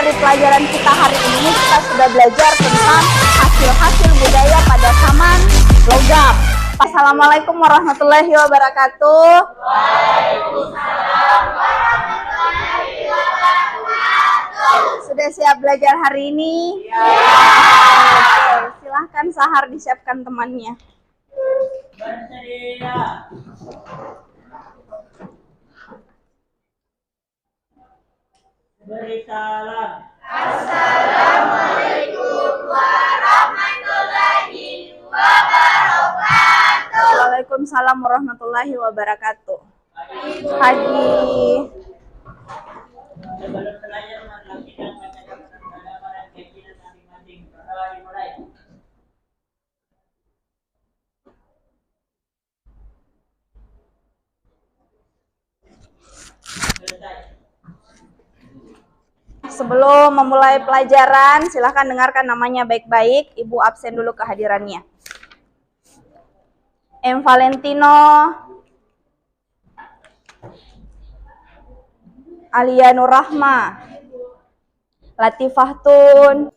di pelajaran kita hari ini kita sudah belajar tentang hasil-hasil budaya pada zaman logam. Assalamualaikum warahmatullahi wabarakatuh. Waalaikumsalam warahmatullahi wabarakatuh. Sudah siap belajar hari ini? Ya. Oke, silahkan Sahar disiapkan temannya. Bersedia. Beri salam. Assalamualaikum warahmatullahi wabarakatuh. Waalaikumsalam warahmatullahi wabarakatuh. Haji. Sebelum belajar melakukan pada kegiatan masing-masing. Dimulai. Selesai. Sebelum memulai pelajaran, silahkan dengarkan namanya baik-baik. Ibu absen dulu kehadirannya. M. Valentino, Alia Nurrahma, Latifah Tun,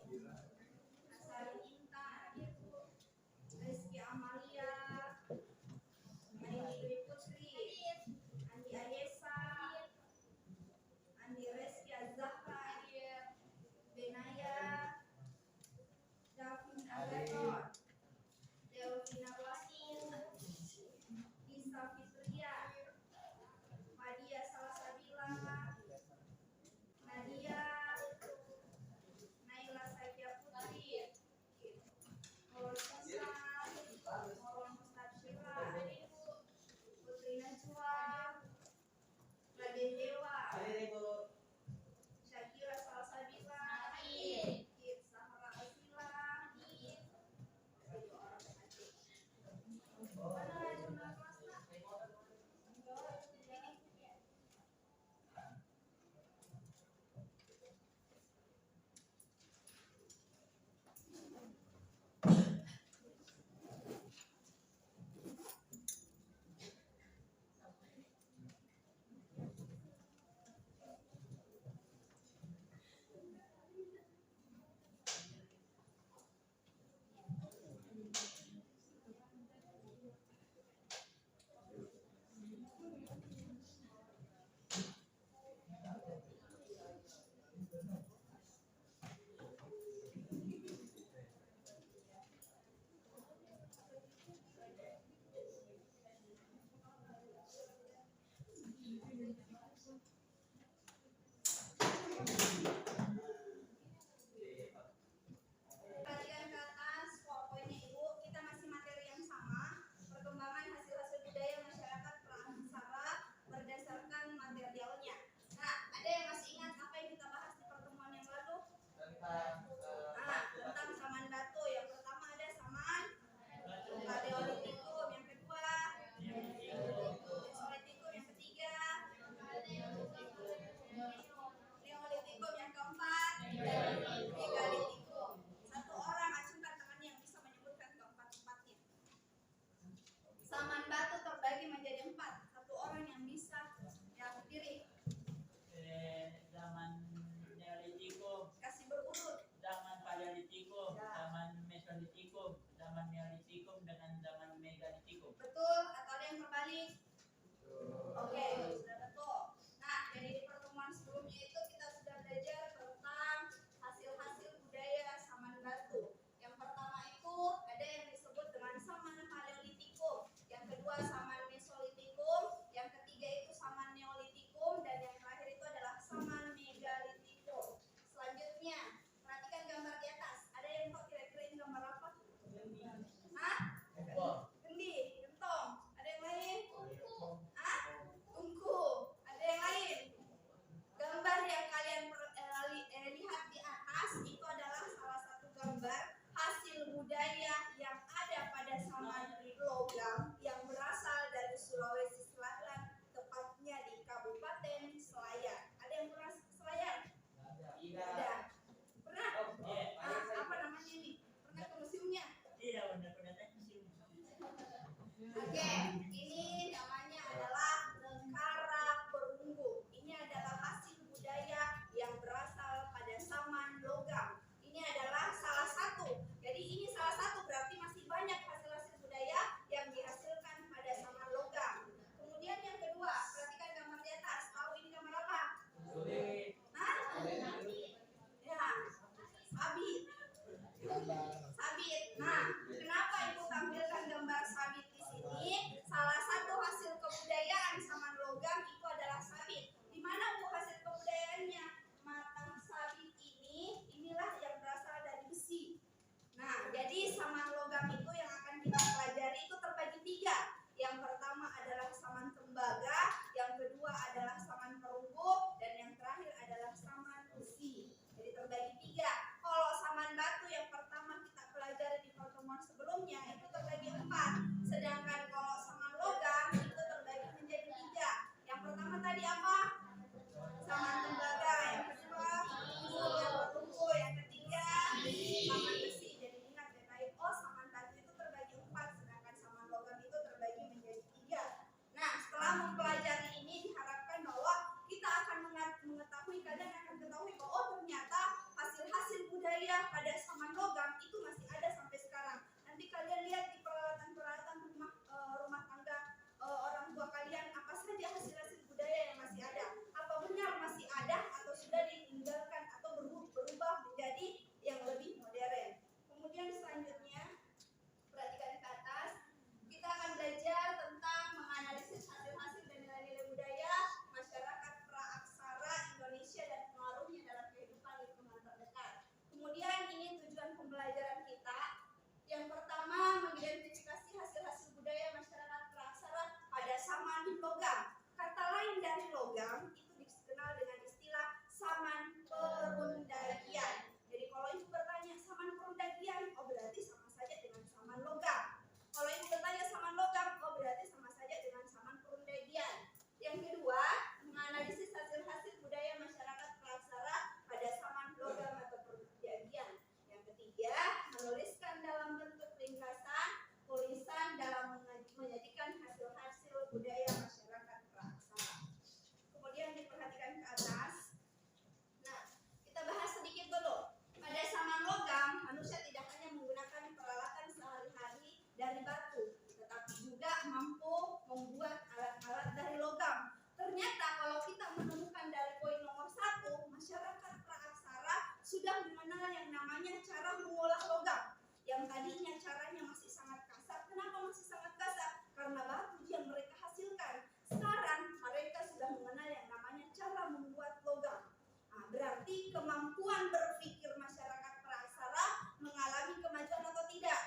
tadinya caranya masih sangat kasar. Kenapa masih sangat kasar? Karena batu yang mereka hasilkan. Sekarang mereka sudah mengenal yang namanya cara membuat logam. Nah, berarti kemampuan berpikir masyarakat Praksara mengalami kemajuan atau tidak?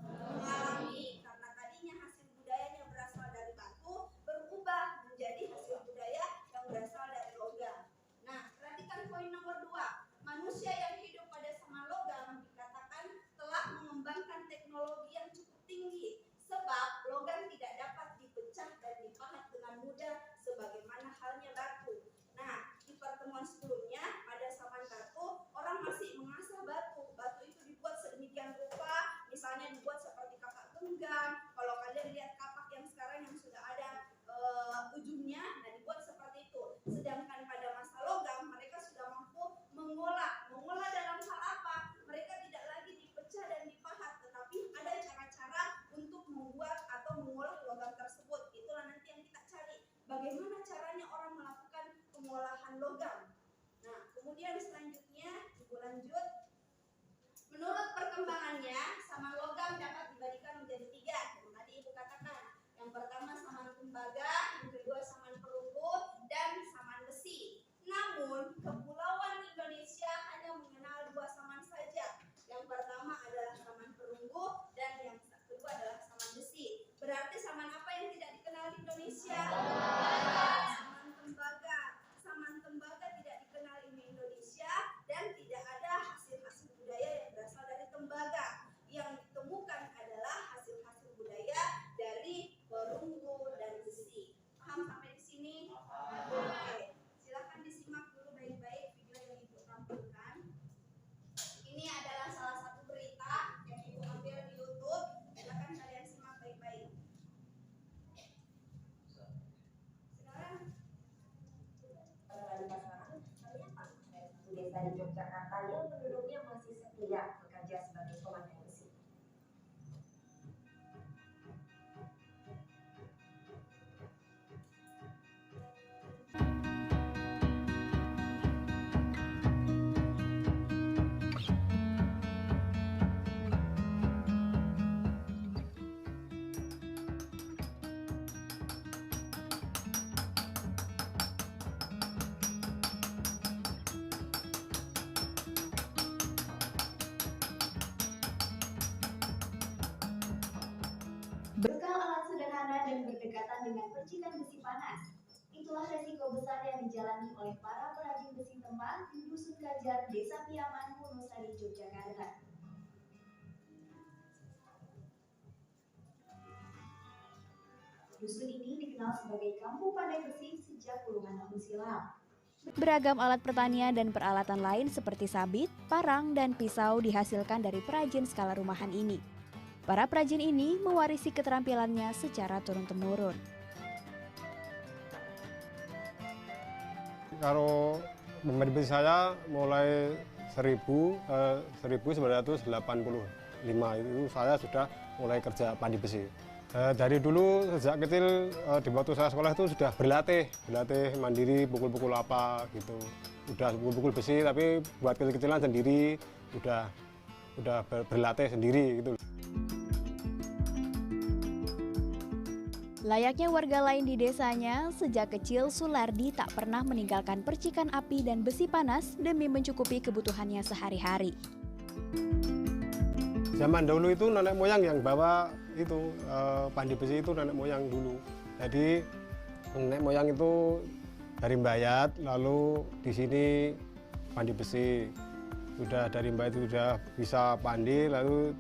Mengalami, karena tadinya hasil budayanya berasal dari batu, berubah menjadi hasil budaya yang berasal dari logam. Nah, perhatikan poin nomor 2. Manusia yang hidup pada zaman logam dikatakan telah mengembangkan teknologi yang cukup tinggi, sebab logam tidak dapat dipecah dan dipahat dengan mudah sebagaimana halnya batu. Nah, di pertemuan sebelumnya pada zaman batu, orang masih mengasah batu. Batu itu dibuat sedemikian rupa, misalnya dibuat seperti kapak genggam. Kalau kalian lihat kapak yang sekarang yang sudah ada ujungnya, nah dibuat seperti itu. Sedangkan pada masa logam mereka sudah mampu mengolah dalam hal apa? Mereka tidak lagi dipecah dan dipahat, tetapi ada cara-cara untuk membuat atau mengolah logam tersebut. Itulah nanti yang kita cari. Bagaimana caranya orang melakukan pengolahan logam. Nah, kemudian selanjutnya Ibu lanjut. Menurut perkembangannya, saman logam dapat dibagi menjadi 3. Yang tadi Ibu katakan. Yang pertama saman tembaga, yang kedua saman perunggu, dan saman besi. Namun, kepulauan Indonesia hanya mengenal 2 saman saja. Yang pertama adalah saman perunggu dan yang kedua adalah saman besi. Berarti saman apa yang tidak dikenal di Indonesia? Saman tembaga. Saman tembaga tidak dikenal di Indonesia dan tidak ada hasil-hasil budaya yang berasal dari tembaga. Yang ditemukan adalah hasil-hasil budaya dari perunggu dan besi. Paham sampai di sini? Oke. Silakan disimak dulu baik-baik video yang Ibu tampilkan. Ini adalah salah satu berita yang Ibu ambil di YouTube. Silakan kalian simak baik-baik. Sekarang di pasaran, ternyata satu desa di Yogyakarta yang penduduknya masih setia bekerja sebagai pemakai besi. Bekal alat sederhana dan berdekatan dengan percikan besi panas. Itulah resiko besar yang dijalani oleh para perajin besi tempat di Dusun Kajar, Desa Piaman, Wonosari, Yogyakarta. Dusun ini dikenal sebagai kampung pandai besi sejak puluhan tahun silam. Beragam alat pertanian dan peralatan lain seperti sabit, parang, dan pisau dihasilkan dari perajin skala rumahan ini. Para perajin ini mewarisi keterampilannya secara turun-temurun. Kalau membatik besi saya mulai 1985 itu saya sudah mulai kerja pandai besi. Dari dulu sejak kecil di waktu saya sekolah itu sudah berlatih mandiri, pukul-pukul apa gitu. Udah pukul-pukul besi tapi buat kecil-kecilan sendiri, udah berlatih sendiri gitu. Layaknya warga lain di desanya, sejak kecil Sulardi tak pernah meninggalkan percikan api dan besi panas demi mencukupi kebutuhannya sehari-hari. Zaman dahulu itu nenek moyang yang bawa itu pandai besi itu nenek moyang dulu. Jadi nenek moyang itu dari Mbayat, lalu di sini pandai besi. Sudah dari Mbayat itu sudah bisa pandai, lalu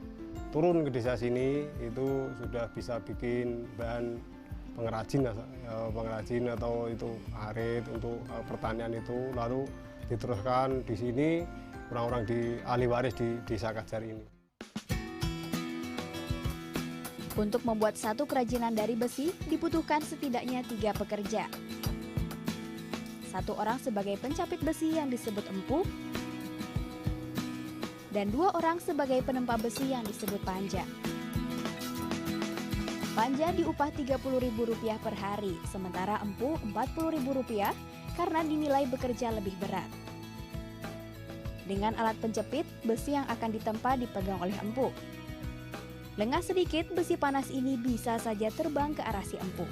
turun ke desa sini itu sudah bisa bikin bahan pengrajin atau itu arit untuk pertanian itu, lalu diteruskan di sini orang-orang di ahli waris di Desa Kajar ini. Untuk membuat satu kerajinan dari besi dibutuhkan setidaknya 3 pekerja. 1 orang sebagai pencapit besi yang disebut empu, dan 2 orang sebagai penempa besi yang disebut panja. Panja diupah Rp30.000 per hari, sementara empu Rp40.000 karena dinilai bekerja lebih berat. Dengan alat penjepit, besi yang akan ditempa dipegang oleh empu. Lengah sedikit, besi panas ini bisa saja terbang ke arah si empuk.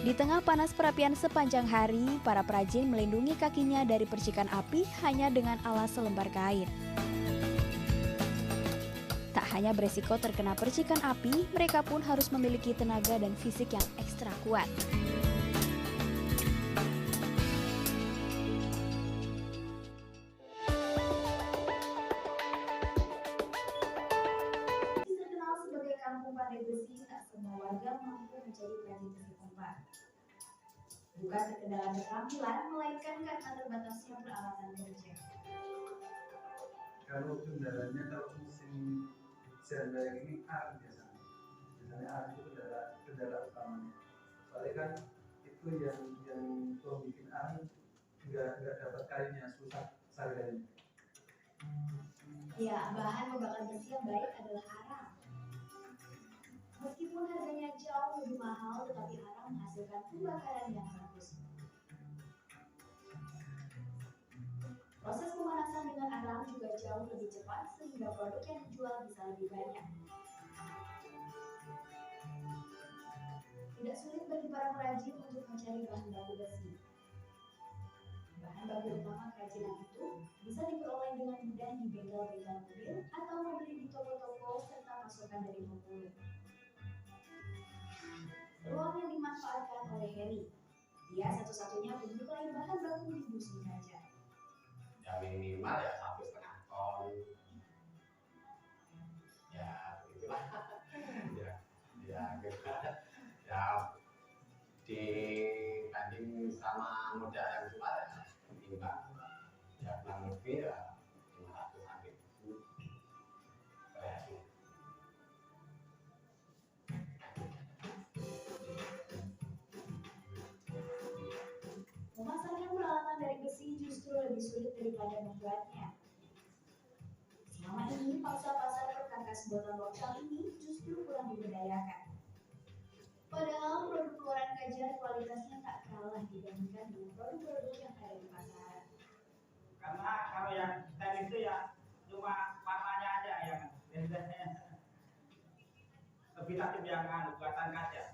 Di tengah panas perapian sepanjang hari, para perajin melindungi kakinya dari percikan api hanya dengan alas selembar kain. Tak hanya beresiko terkena percikan api, mereka pun harus memiliki tenaga dan fisik yang ekstra kuat. Terkenal sebagai kampung pandai besi, tak semua warga mampu menjadi perajin besi tempat. Bukan terkendala keterampilan, melainkan karena terbatasnya peralatan kerja. Kalau kendalanya kalau musim hujan kayak ini ar biasanya ar itu kendala utamanya. Soalnya kan itu yang bikin ar nggak dapat kainnya, susah sarganya. Ya, bahan pembakar besi yang baik adalah arang. Meskipun harganya jauh lebih mahal, tetapi arang menghasilkan pembakaran yang bagus. Proses pemanasan dengan arang juga jauh lebih cepat sehingga produk yang dijual bisa lebih banyak. Tidak sulit bagi para perajin untuk mencari bahan baku besi. Bahan baku utama kerajinan itu bisa diperoleh dengan mudah di bengkel-bengkel mobil atau membeli di toko-toko serta pasokan dari pembeli. Ruang yang dimanfaatkan oleh Heri. Dia satu-satunya penyuplai bahan baku di dusun Kajar. Ya minimal ya 1,5 ton. Ya begitulah. ya dibanding sama modal yang cuma ya timbang ya kurang lebih ya 500 sampai 1000 per hari. Memasarkan peralatan dari besi justru lebih sulit daripada membuatnya. Selama ini, pasar-pasar perkakas buatan lokal ini justru kurang diberdayakan. Padahal produk keluaran Kajar kualitasnya tak kalah dibandingkan dengan produk-produk yang ada di pasaran. Karena kalau yang stand itu ya cuma warnanya aja yang lebih takut yang buatan Kajar.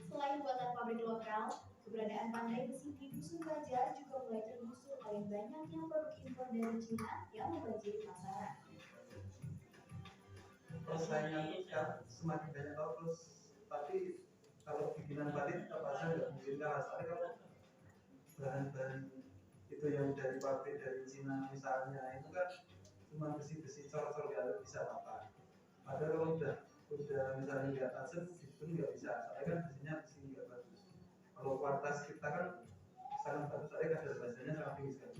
Selain buatan pabrik lokal, keberadaan pandai besi di dusun Kajar juga mulai tergusur oleh banyaknya produk impor dari Cina yang membanjiri pasaran. Persaingan itu kan semakin banyak terus, tapi kalau bikinan batik tetap aja nggak mungkin kalah. Soalnya kalau bahan-bahan itu yang dari pabrik dari Cina misalnya itu kan cuma besi-besi cor-cor nggak bisa apa. Padahal kalau udah misalnya nggak tajam itu nggak bisa. Soalnya kan besinya besi nggak bagus. Kalau kualitas kita kan sangat bagus, soalnya kadar basanya sangat tinggi sekali.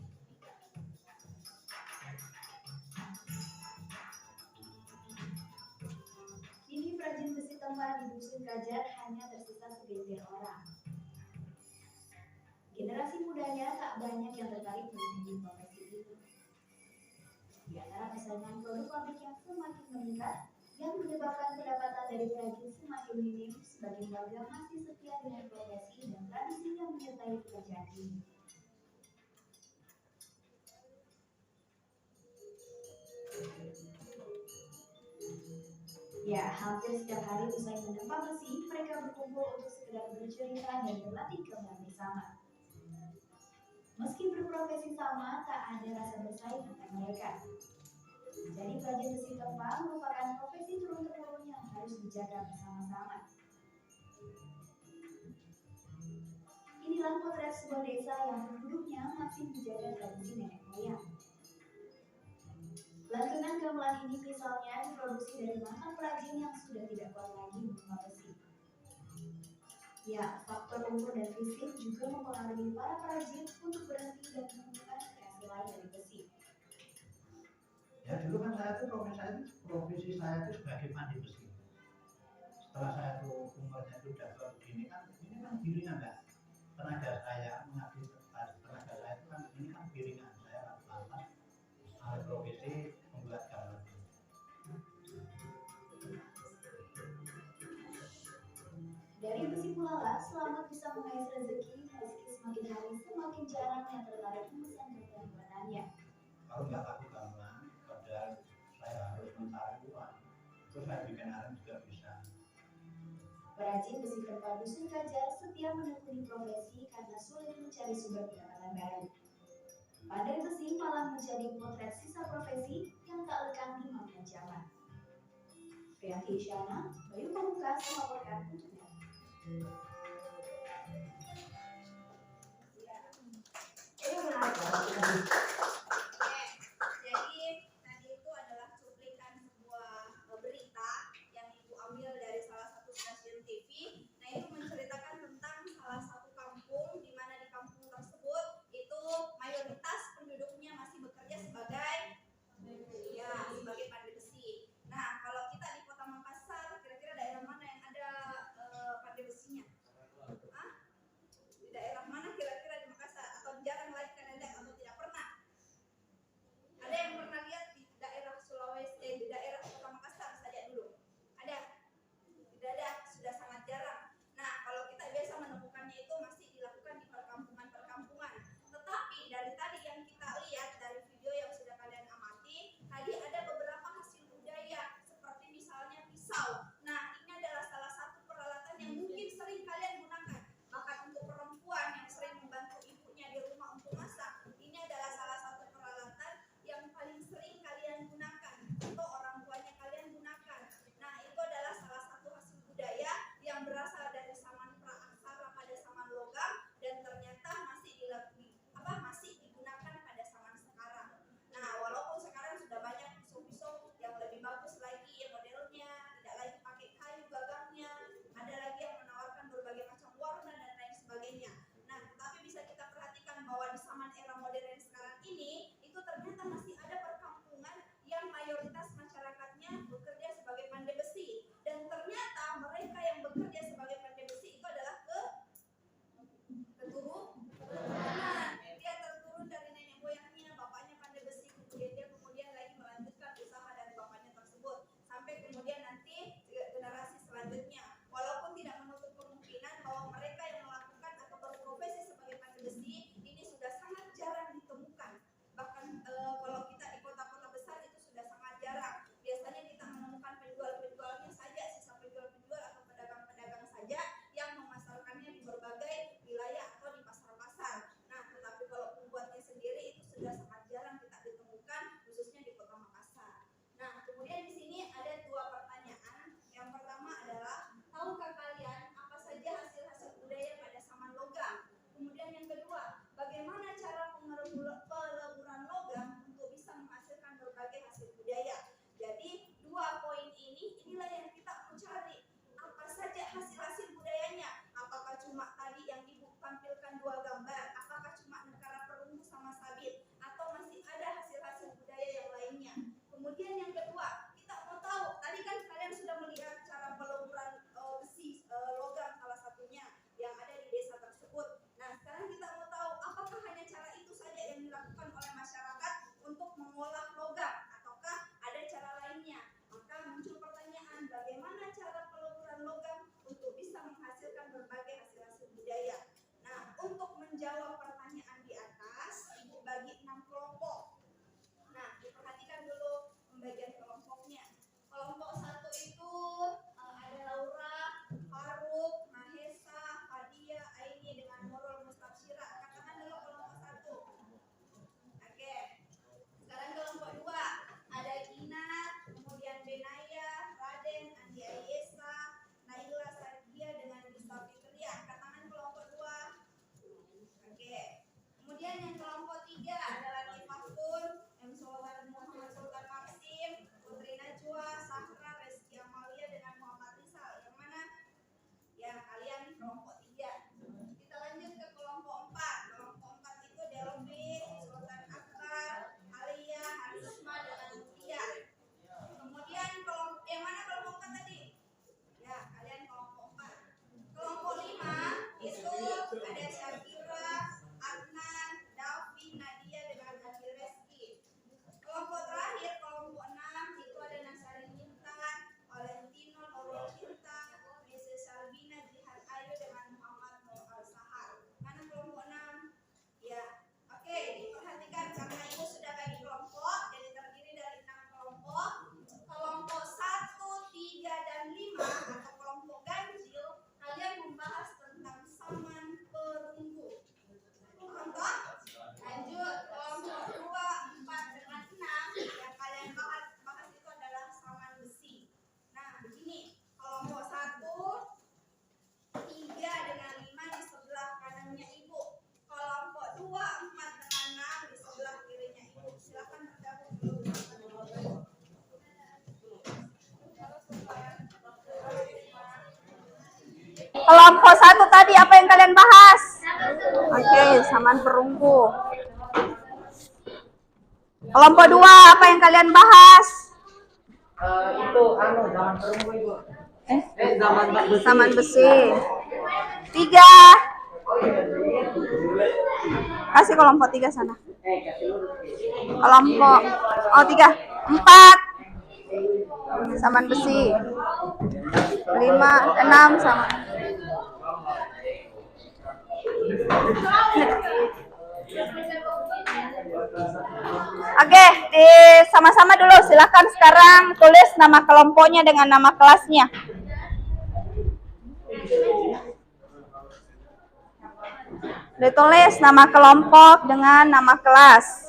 Kini perajin besi tempat di dusun Kajar hanya tersisa segelintir orang. Generasi mudanya tak banyak yang tertarik menekuni profesi ini. Di antara persaingan produk pabrik yang semakin meningkat, yang menyebabkan pendapatan dari perajin semakin minim, sebagian warga masih setia dengan profesi dan tradisi yang menyertai pekerjaan ini. Ya, hampir setiap hari usai menempa besi, mereka berkumpul untuk sekedar bercerita dan berlatih kembali bersama. Meski berprofesi sama, tak ada rasa bersaing antara mereka. Jadi perajin besi tempa merupakan profesi turun-temurun yang harus dijaga bersama-sama. Inilah potret sebuah desa yang penduduknya masih menjaga tradisi nenek moyang. Lantunan gamelan ini misalnya diproduksi dari mantan perajin yang sudah tidak kuat lagi mengenal besi. Ya, faktor umur dan fisik juga mempengaruhi para perajin untuk berhenti dan menemukan kreasi lain dari besi. Ya dulu kan profesi saya itu sebagai pandai besi. Setelah saya tuh umurnya itu udah tua begini kan, ini kan giringan kan. Tenaga saya mengabdi tenaga saya itu kan ini kan giringan saya lantas profesi membuat gamelan. Dari besi pula Selamat bisa mengais rezeki meski semakin hari semakin jarang yang tertarik memesan barang buatannya. Kalau nggak laku gamelan, padahal saya harus mencari uang, itu saya bikin arem juga bisa. Perajin besi tempat Dusun Kajar setia menekuni profesi karena sulit mencari sumber pendapatan baru. Pandai besi malah menjadi potret sisa profesi yang tak lekang di makan zaman. Priyanti Isyana, Bayu Pamungkas melaporkan untuk Net. Ini menarik banget. Jadi tadi itu adalah cuplikan sebuah berita yang Ibu ambil dari salah satu stasiun TV. Nah, itu menceritakan tentang salah satu kampung, di mana di kampung tersebut itu mayoritas penduduknya masih bekerja sebagai sebagai pandai besi. Nah, kalau kita di Kota Makassar, kira-kira daerah mana yang ada pandai besinya? Hah? Di daerah mana kira-kira di Makassar? Atau jarang lagi kan ada atau tidak pernah? Ada yang pernah lihat di daerah Sulawesi, di daerah Kota Makassar saja dulu? Ada? Tidak ada, sudah sangat jarang. Nah, kalau kita biasa menemukannya itu masih dilakukan di perkampungan-perkampungan. Tetapi dari tadi yang kita lihat dari video yang sudah kalian amati, tadi ada beberapa hasil budaya seperti misalnya pisau. Nah, ini adalah salah satu peralatan yang mungkin sering kalian gunakan. Bahkan untuk perempuan yang sering membantu ibunya di rumah untuk masak, ini adalah salah satu peralatan yang paling sering kalian gunakan atau orang tuanya kalian gunakan. Nah, itu adalah salah satu hasil budaya yang berasal dari zaman praaksara pada zaman logam dan ternyata masih digunakan pada zaman sekarang. Nah, walaupun sekarang sudah banyak pisau-pisau yang lebih bagus lagi modelnya, tidak lagi pakai kayu gagangnya, ada lagi yang menawarkan berbagai macam warna dan lain sebagainya. Nah, tapi bisa kita perhatikan bahwa di zaman era modern sekarang ini, itu ternyata masih ada perkampungan yang mayoritas masyarakatnya bekerja sebagai pandai besi. Dan ternyata mereka yang bekerja sebagai pandai besi itu adalah keturunan. Dia terturun dari nenek moyangnya, bapaknya pandai besi, kemudian lagi melanjutkan usaha dari bapaknya tersebut. Sampai kemudian nanti generasi selanjutnya. Walaupun tidak menutup kemungkinan bahwa mereka yang melakukan atau berprofesi sebagai pandai besi ini sudah sangat jarang ditemukan. Bahkan kalau kita di kota-kota besar itu sudah sangat jarang. Biasanya kita menemukan Kelompok 1 tadi apa yang kalian bahas? Oke, samaan perunggu. Kelompok 2 apa yang kalian bahas? Itu zaman perunggu Ibu. Samaan besi. 3. Kasih kelompok 3 sana. Kelompok 3. 4. Samaan besi. 5, 6 sama. Oke, sama-sama dulu. Silakan sekarang tulis nama kelompoknya dengan nama kelasnya. Ditulis nama kelompok dengan nama kelas.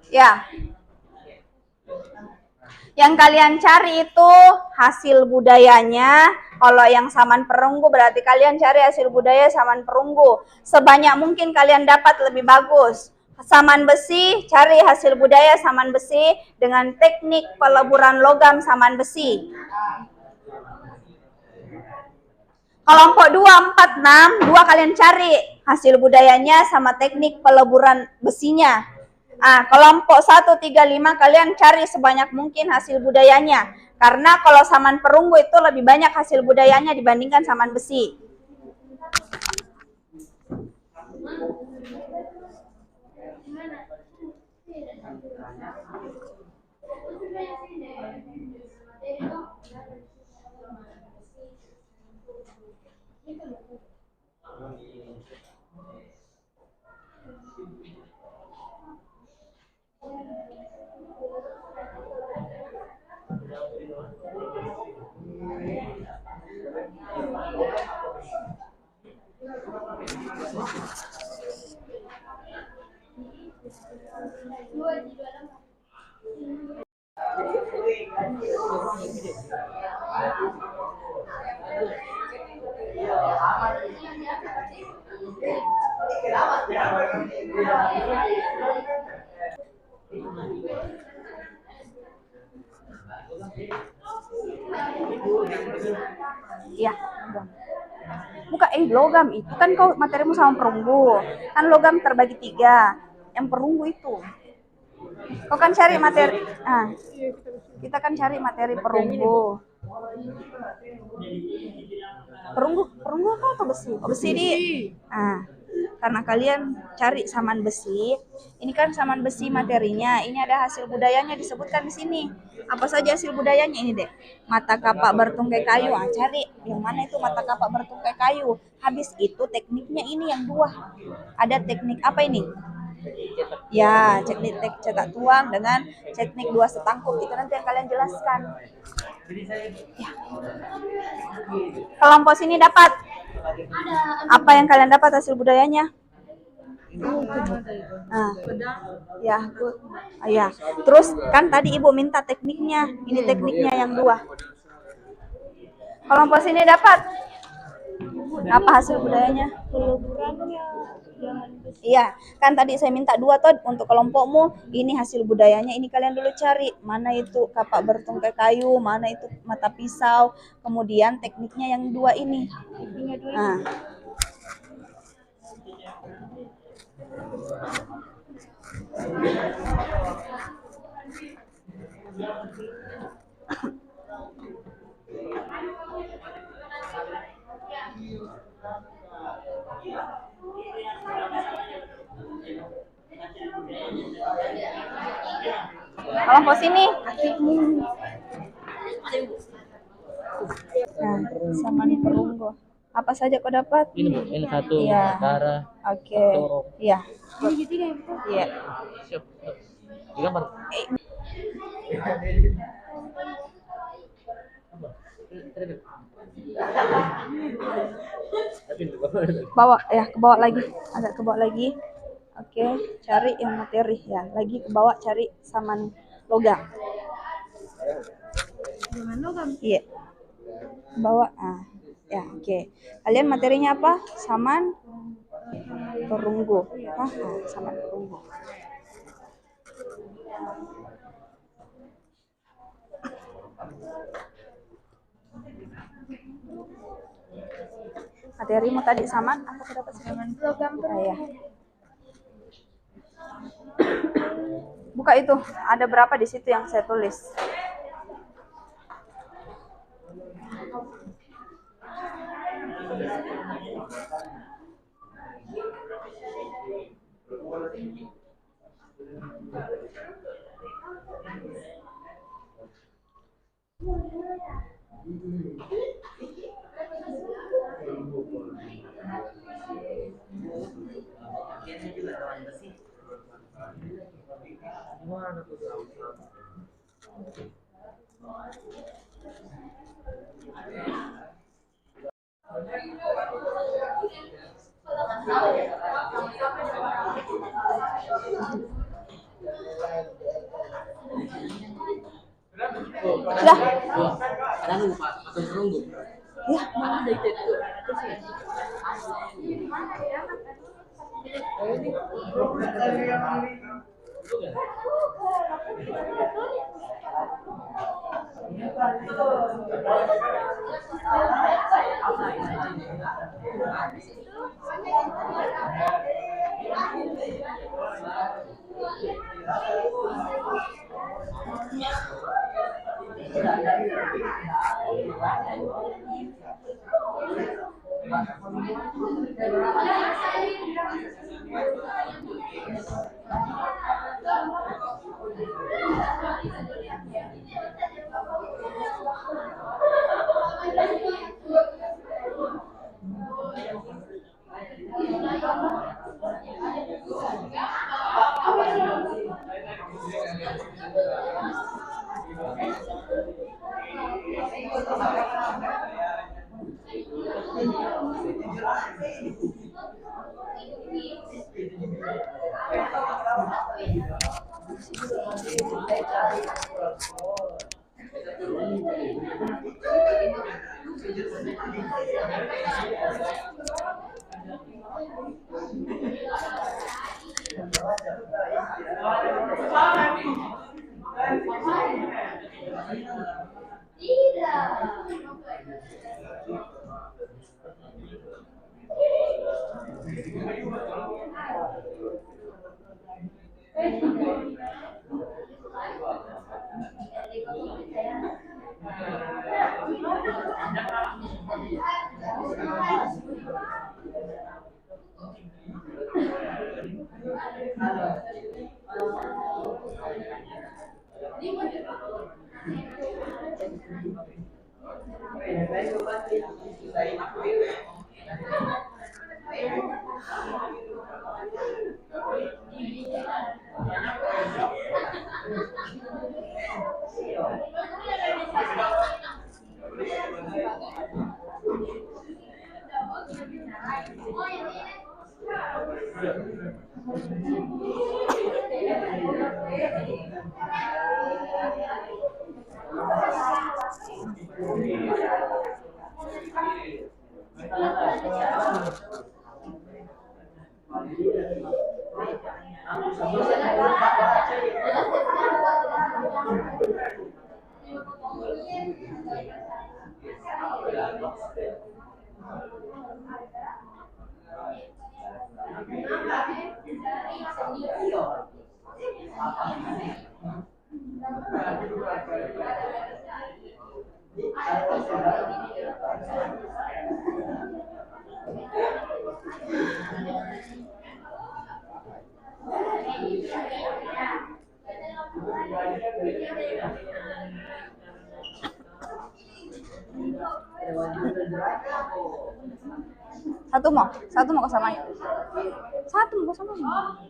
Ya. Yang kalian cari itu hasil budayanya. Kalau yang samaan perunggu berarti kalian cari hasil budaya samaan perunggu. Sebanyak mungkin kalian dapat lebih bagus. Samaan besi, cari hasil budaya samaan besi dengan teknik peleburan logam samaan besi. Kelompok 2, 4, 6, 2 kalian cari hasil budayanya sama teknik peleburan besinya. Kelompok 1, 3, 5 kalian cari sebanyak mungkin hasil budayanya. Karena kalau samaan perunggu itu lebih banyak hasil budayanya dibandingkan samaan besi. Ya, bukan logam itu kan kau materimu sama perunggu. Kan logam terbagi 3. Yang perunggu itu. Kau kan cari materi. Kita kan cari materi perunggu. Perunggu apa atau besi? Oh, besi di. Karena kalian cari samaan besi, ini kan samaan besi materinya, ini ada hasil budayanya disebutkan di sini. Apa saja hasil budayanya ini deh. Mata kapak bertungkai kayu, cari yang mana itu mata kapak bertungkai kayu. Habis itu tekniknya ini yang 2. Ada teknik apa ini? Ya, teknik cetak tuang dengan teknik 2 setangkup. Itu nanti yang kalian jelaskan. Ya. Kelompok sini dapat apa yang kalian dapat hasil budayanya? Ya. Terus kan tadi Ibu minta tekniknya. Ini tekniknya yang 2. Kelompok sini dapat apa hasil budayanya? Iya, kan tadi saya minta 2 toh untuk kelompokmu. Ini hasil budayanya. Ini kalian dulu cari mana itu kapak bertungkai kayu, mana itu mata pisau. Kemudian tekniknya yang 2 ini. Kelompok sini. Samaan perunggu. Apa saja kau dapat? Ini 1, ya. darah. Oke. Iya. Iya. Siap. Di gambar. Bawah ya, ke bawah lagi, agak ke bawah lagi. Oke, cari yang materi ya, lagi ke bawah cari saman logam. Saman logam? Iya. Ke bawah. Ah, ya, oke. Kalian materinya apa? Saman perunggu. Saman perunggu. Materimu tadi saman apa dapat saman logam ya. Buka itu, ada berapa di situ yang saya tulis. Sudah. Ya, mana itu? Satu mau ke samanya. Satu mau ke samanya.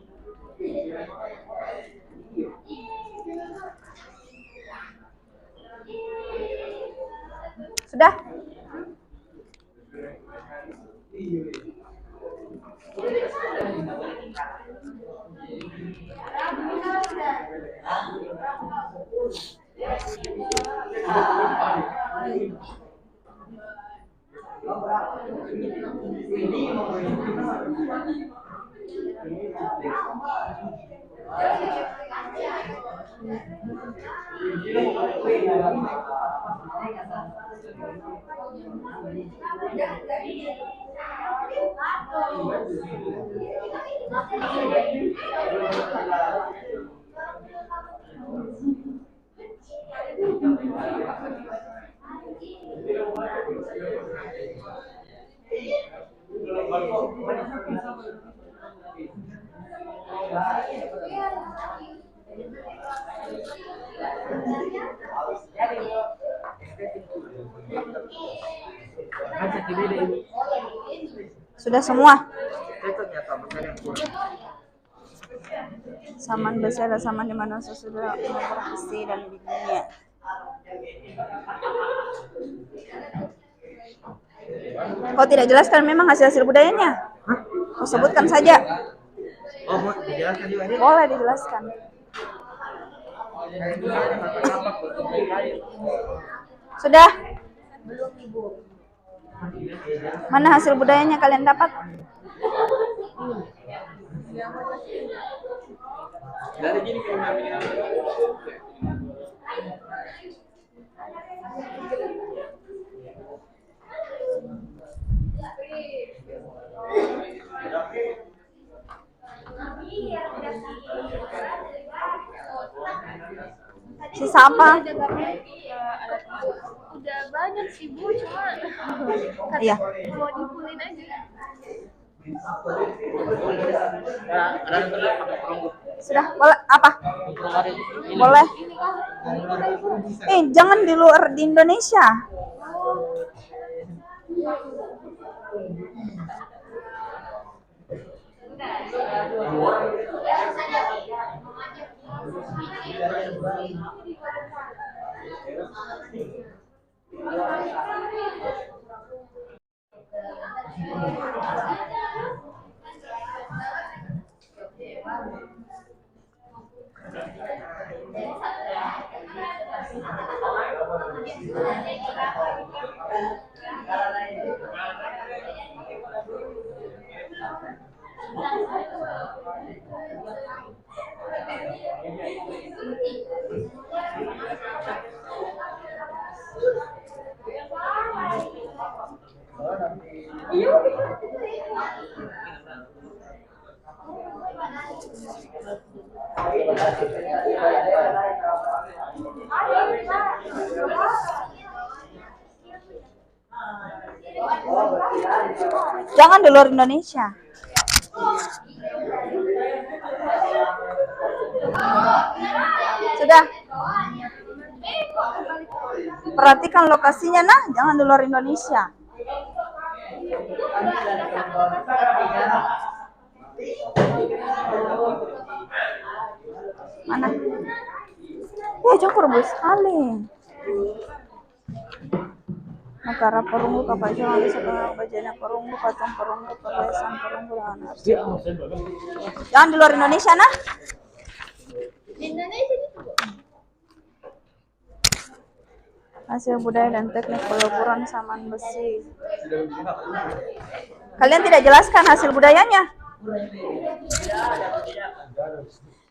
Sudah? Sudah semua? Saman besi ada saman di mana sesudah beroperasi dan bijinya. Kau tidak jelaskan memang hasil-hasil budayanya? Kau sebutkan saja. Oh, mau dijelaskan juga ini? Boleh dijelaskan. Sudah? Belum Ibu. Mana hasil budayanya kalian dapat? Dari gini ke Sisa apa? Udah banyak sih Bu, cuma Iya. mau dipulin aja. Sudah, boleh apa? Boleh. Jangan di luar di Indonesia. Jangan di luar Indonesia. Sudah. Perhatikan lokasinya nah, jangan di luar Indonesia. Mana? Jauh bos sekali. Negara perunggu kapal jangan bisa kenal bajanya perunggu, patung perunggu, perhiasan perunggu dengan harus. Jangan di luar Indonesia nah. Di Indonesia gitu Bu. Hasil budaya dan teknik peluburan saman besi. Kalian tidak jelaskan hasil budayanya?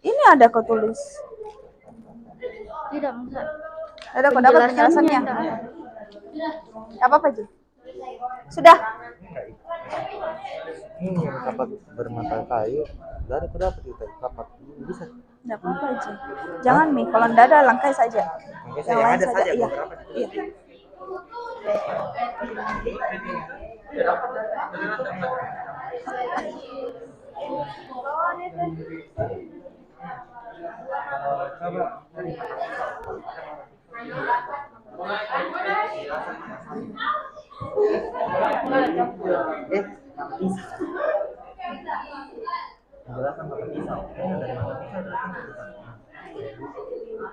Ini ada kau tulis. Tidak, enggak. Ada kau dapat penjelasannya? Apa apa Ji? Sudah. ini yang kapak bermata kayu. Dari aku dapat itu kapak bisa. Tidak apa-apa Ji. Jangan Mi, kalau tidak ada langkai saja. Yang lain ada saja. Iya. Iya. Penjelasan mata pisau. Dari mata pisau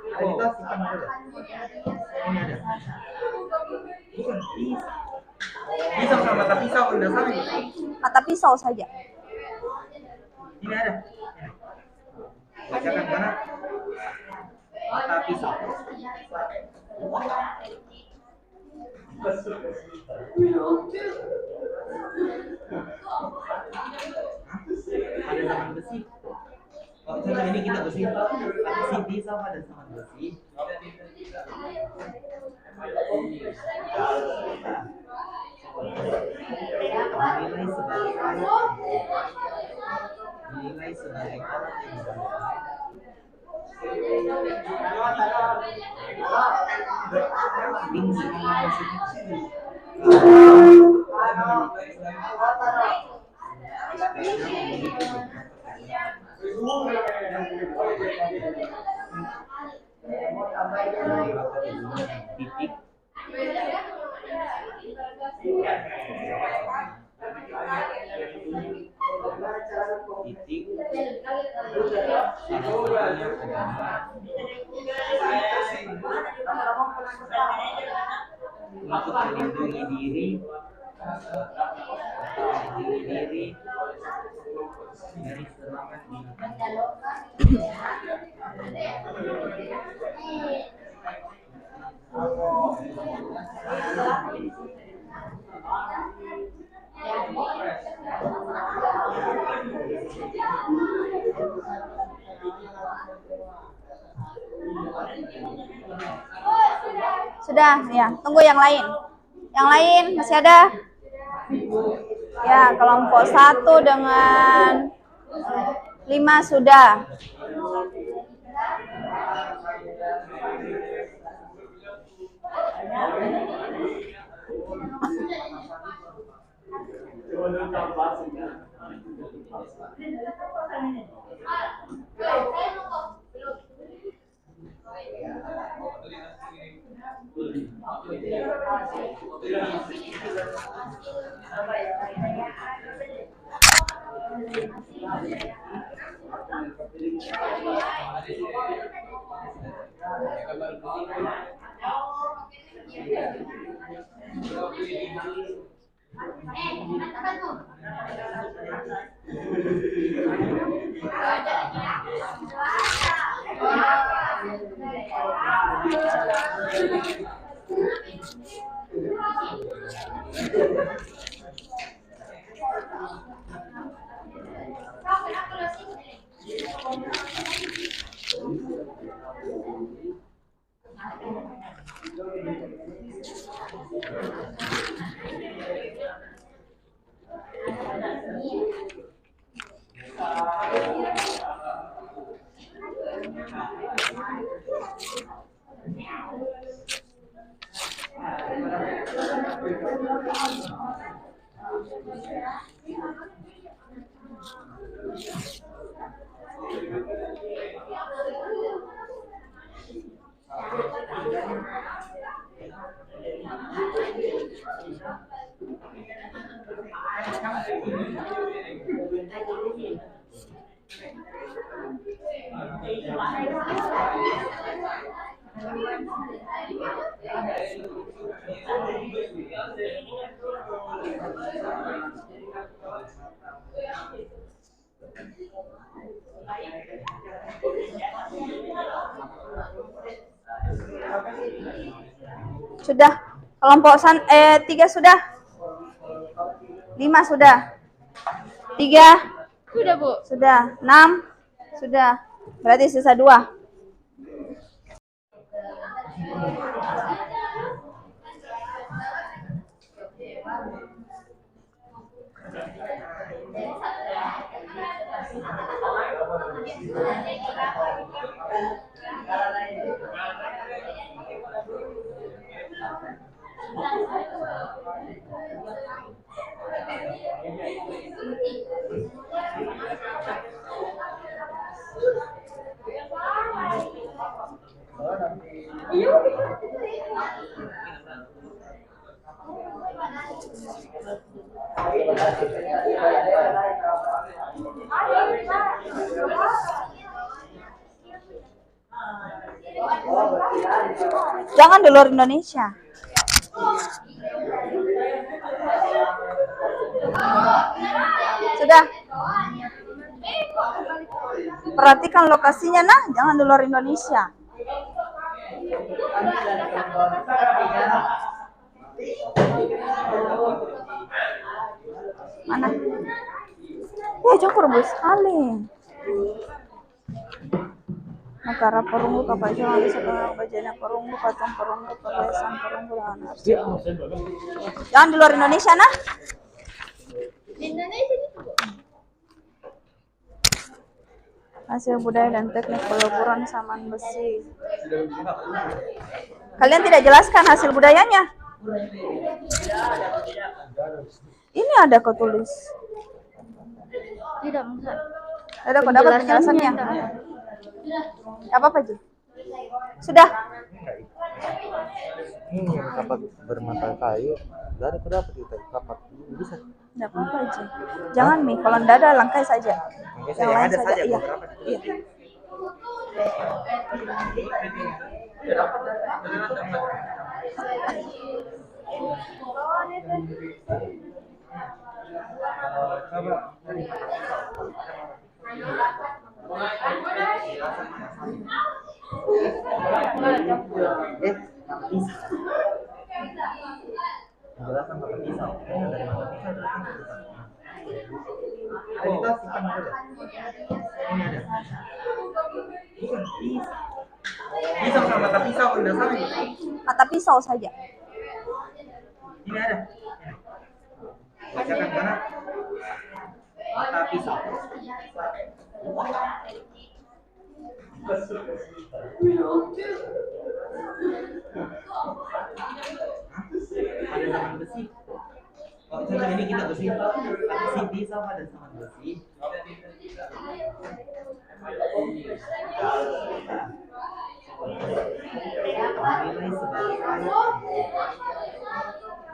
ada di tas ikan ada. Ini ada. Bukan pisau. Pisau sama mata pisau udah sama. Mata pisau saja. Ini ada. Bacakan mana? Mata pisau. Pada zaman besi. Oh, contoh ini kita besi. Besi bisa pada zaman besi. Dinilai sebagai alat yang tinggi. Titik untuk melindungi diri dari serangan Sudah, ya. Tunggu yang lain. Yang lain masih ada? Ya, kelompok 1 dengan 5 sudah. Sudah. Kelompok 3 sudah. 5 sudah. 3 Sudah, Bu. sudah. 6 sudah. Berarti sisa 2. Jangan di luar Indonesia. Sudah. Perhatikan lokasinya, nah, jangan di luar Indonesia. cakur sekali. Negara perunggu, kapal Jepang bisa bajanya perunggu, patung perunggu, perhiasan perunggu, dan arsip. Jangan di luar Indonesia nah. Di Indonesia itu. Hasil budaya dan teknik peluburan saman besi. Kalian tidak jelaskan hasil budayanya? Ini ada kau tulis. Tidak, Ustaz. Ada kau dapat penjelasannya? Apa Ji? Sudah. Ini yang kapak bermata kayu. Dari aku dapat itu kapak bisa. Tidak apa-apa Ji. Jangan Mi, kalau tidak ada langkai saja. Yang lain ada saja. Iya. Iya. Penjelasan mata pisau. Dari mata pisau ini ada. Bukan pisau sama mata pisau pendasarnya. Mata pisau saja. Ini ada. Bacakan mana? Mata pisau. Pada zaman besi. Oh, contoh ini kita besi pisau pada zaman besi.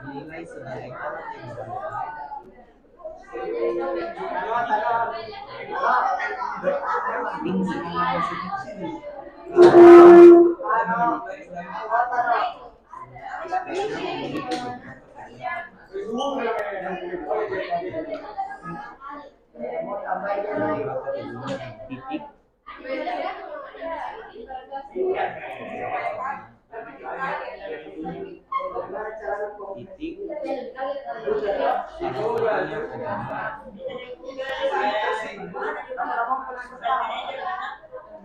Dinilai sebagai alat yang tinggi titik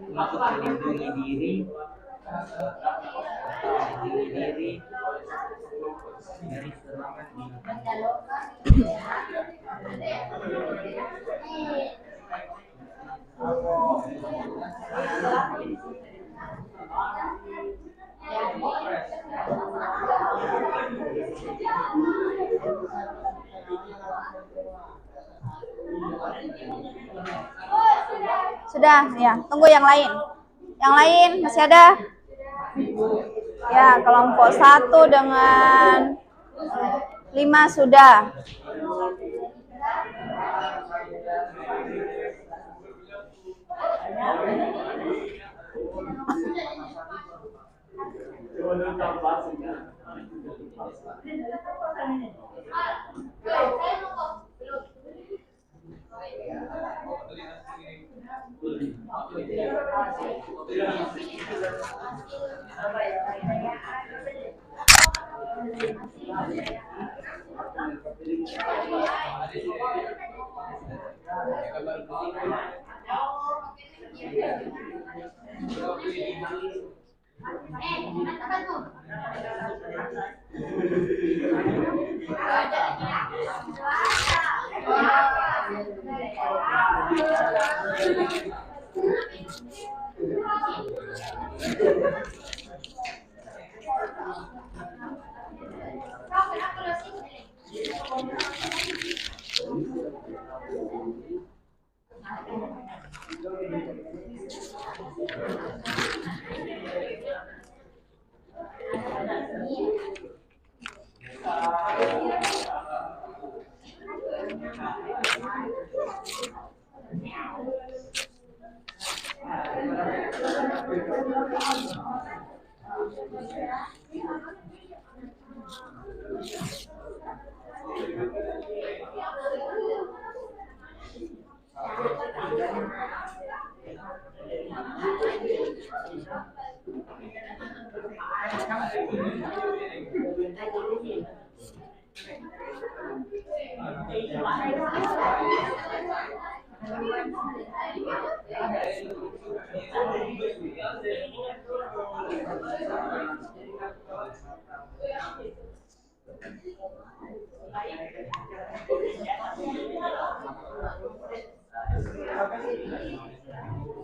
untuk melindungi diri dari serangan Sudah, ya. Tunggu yang lain. Yang lain masih ada? Ya, kelompok 1 dengan 5 sudah.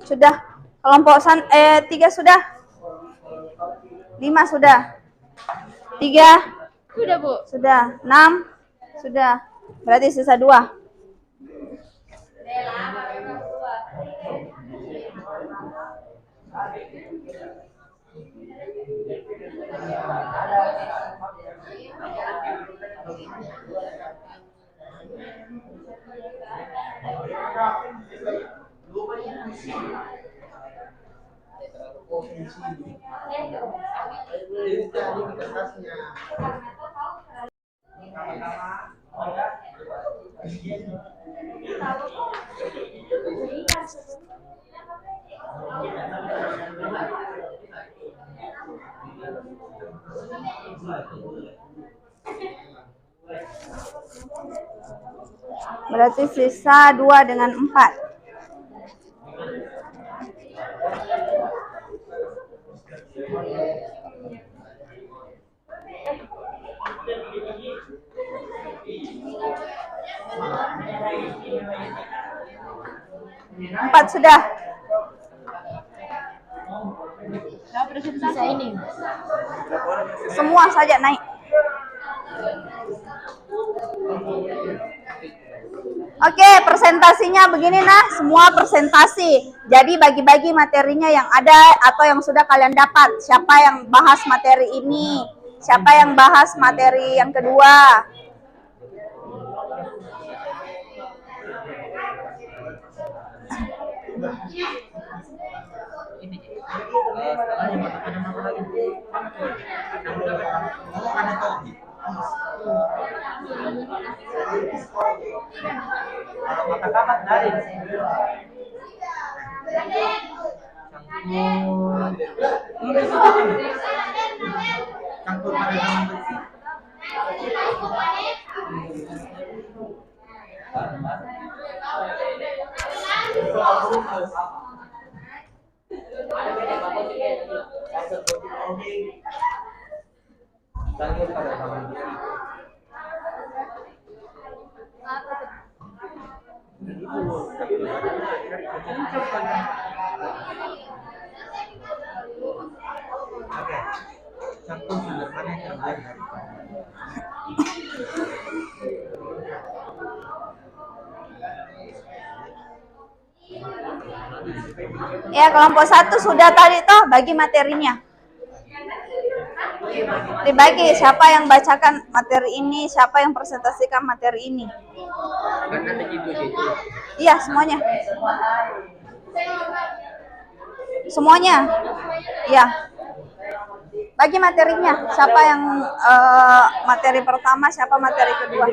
Sudah. Kelompok 3 sudah. 5 sudah. 3 Sudah, Bu. sudah. 6 sudah. Berarti sisa 2. Berarti sisa 2 dengan 4. Empat sudah. Sisa ini. Semua saja naik. Oke, presentasinya begini nah, semua presentasi. Jadi bagi-bagi materinya yang ada atau yang sudah kalian dapat. Siapa yang bahas materi ini? Siapa yang bahas materi yang kedua? Kata-kata dari campur pada zaman bersih. Campur pada zaman bersih. Oke, campur sederhana yang terbaik dari Ya, kelompok 1 sudah tadi toh bagi materinya. Dibagi siapa yang bacakan materi ini, siapa yang presentasikan materi ini. Iya, semuanya. Semuanya. Iya. Bagi materinya, siapa yang materi pertama, siapa materi kedua.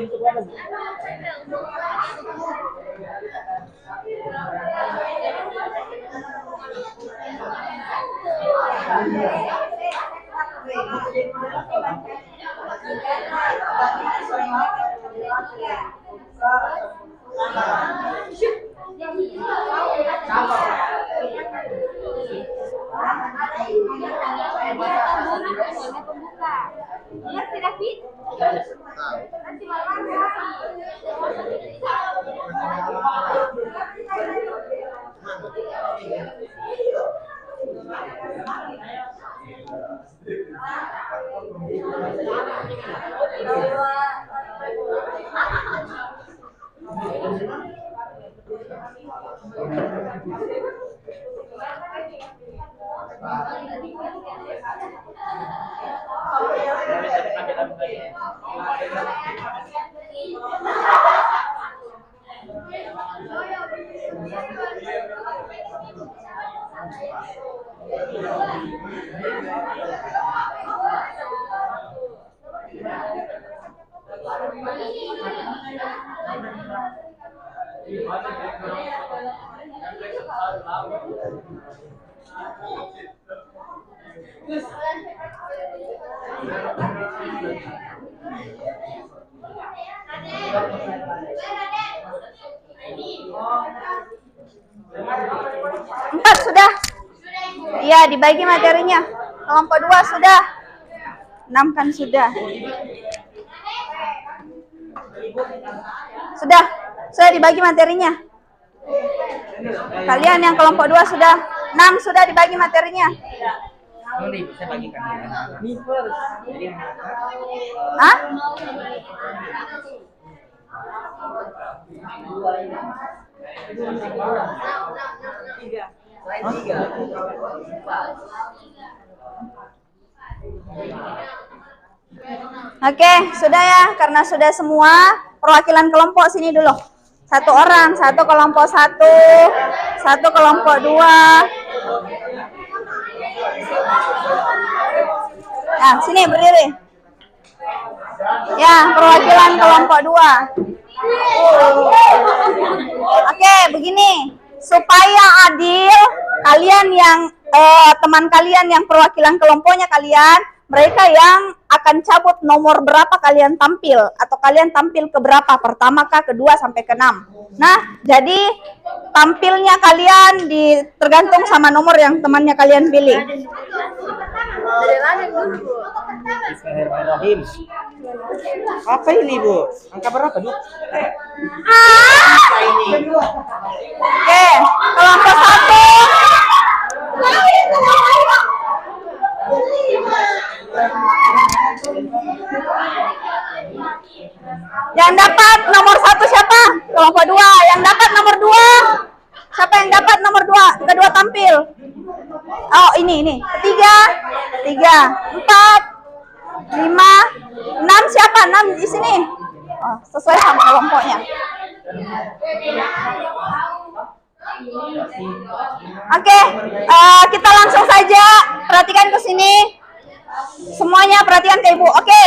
Empat sudah. Iya, dibagi materinya. Kelompok 2 sudah. 6 kan sudah. Sudah dibagi materinya. Kalian yang kelompok 2 sudah 6 sudah dibagi materinya. Nanti saya bagikan ini first. Jadi Hah? Oke, sudah ya. Karena sudah semua, perwakilan kelompok sini dulu. 1 orang, 1 kelompok 1, 1 kelompok 2. Nah, sini berdiri. Ya, perwakilan kelompok 2. Oke, begini. Supaya adil, kalian yang teman kalian yang perwakilan kelompoknya kalian, mereka yang akan cabut nomor berapa kalian tampil atau kalian tampil ke berapa, pertama kah, kedua sampai ke 6. Nah, jadi tampilnya kalian tergantung sama nomor yang temannya kalian pilih. Bismillahirrahmanirrahim. Apa ini, Bu? Angka berapa, Bu? Oke, kelompok 1. Yang dapat nomor 1 siapa? Kelompok 2. Yang dapat nomor 2. Siapa yang dapat nomor 2? Kedua tampil. Oh, ini. 3, 4, 5, 6 siapa? 6 di sini. Oh, sesuai sama kelompoknya. Oke, kita langsung saja perhatikan ke sini. Semuanya perhatikan ke Ibu. Oke,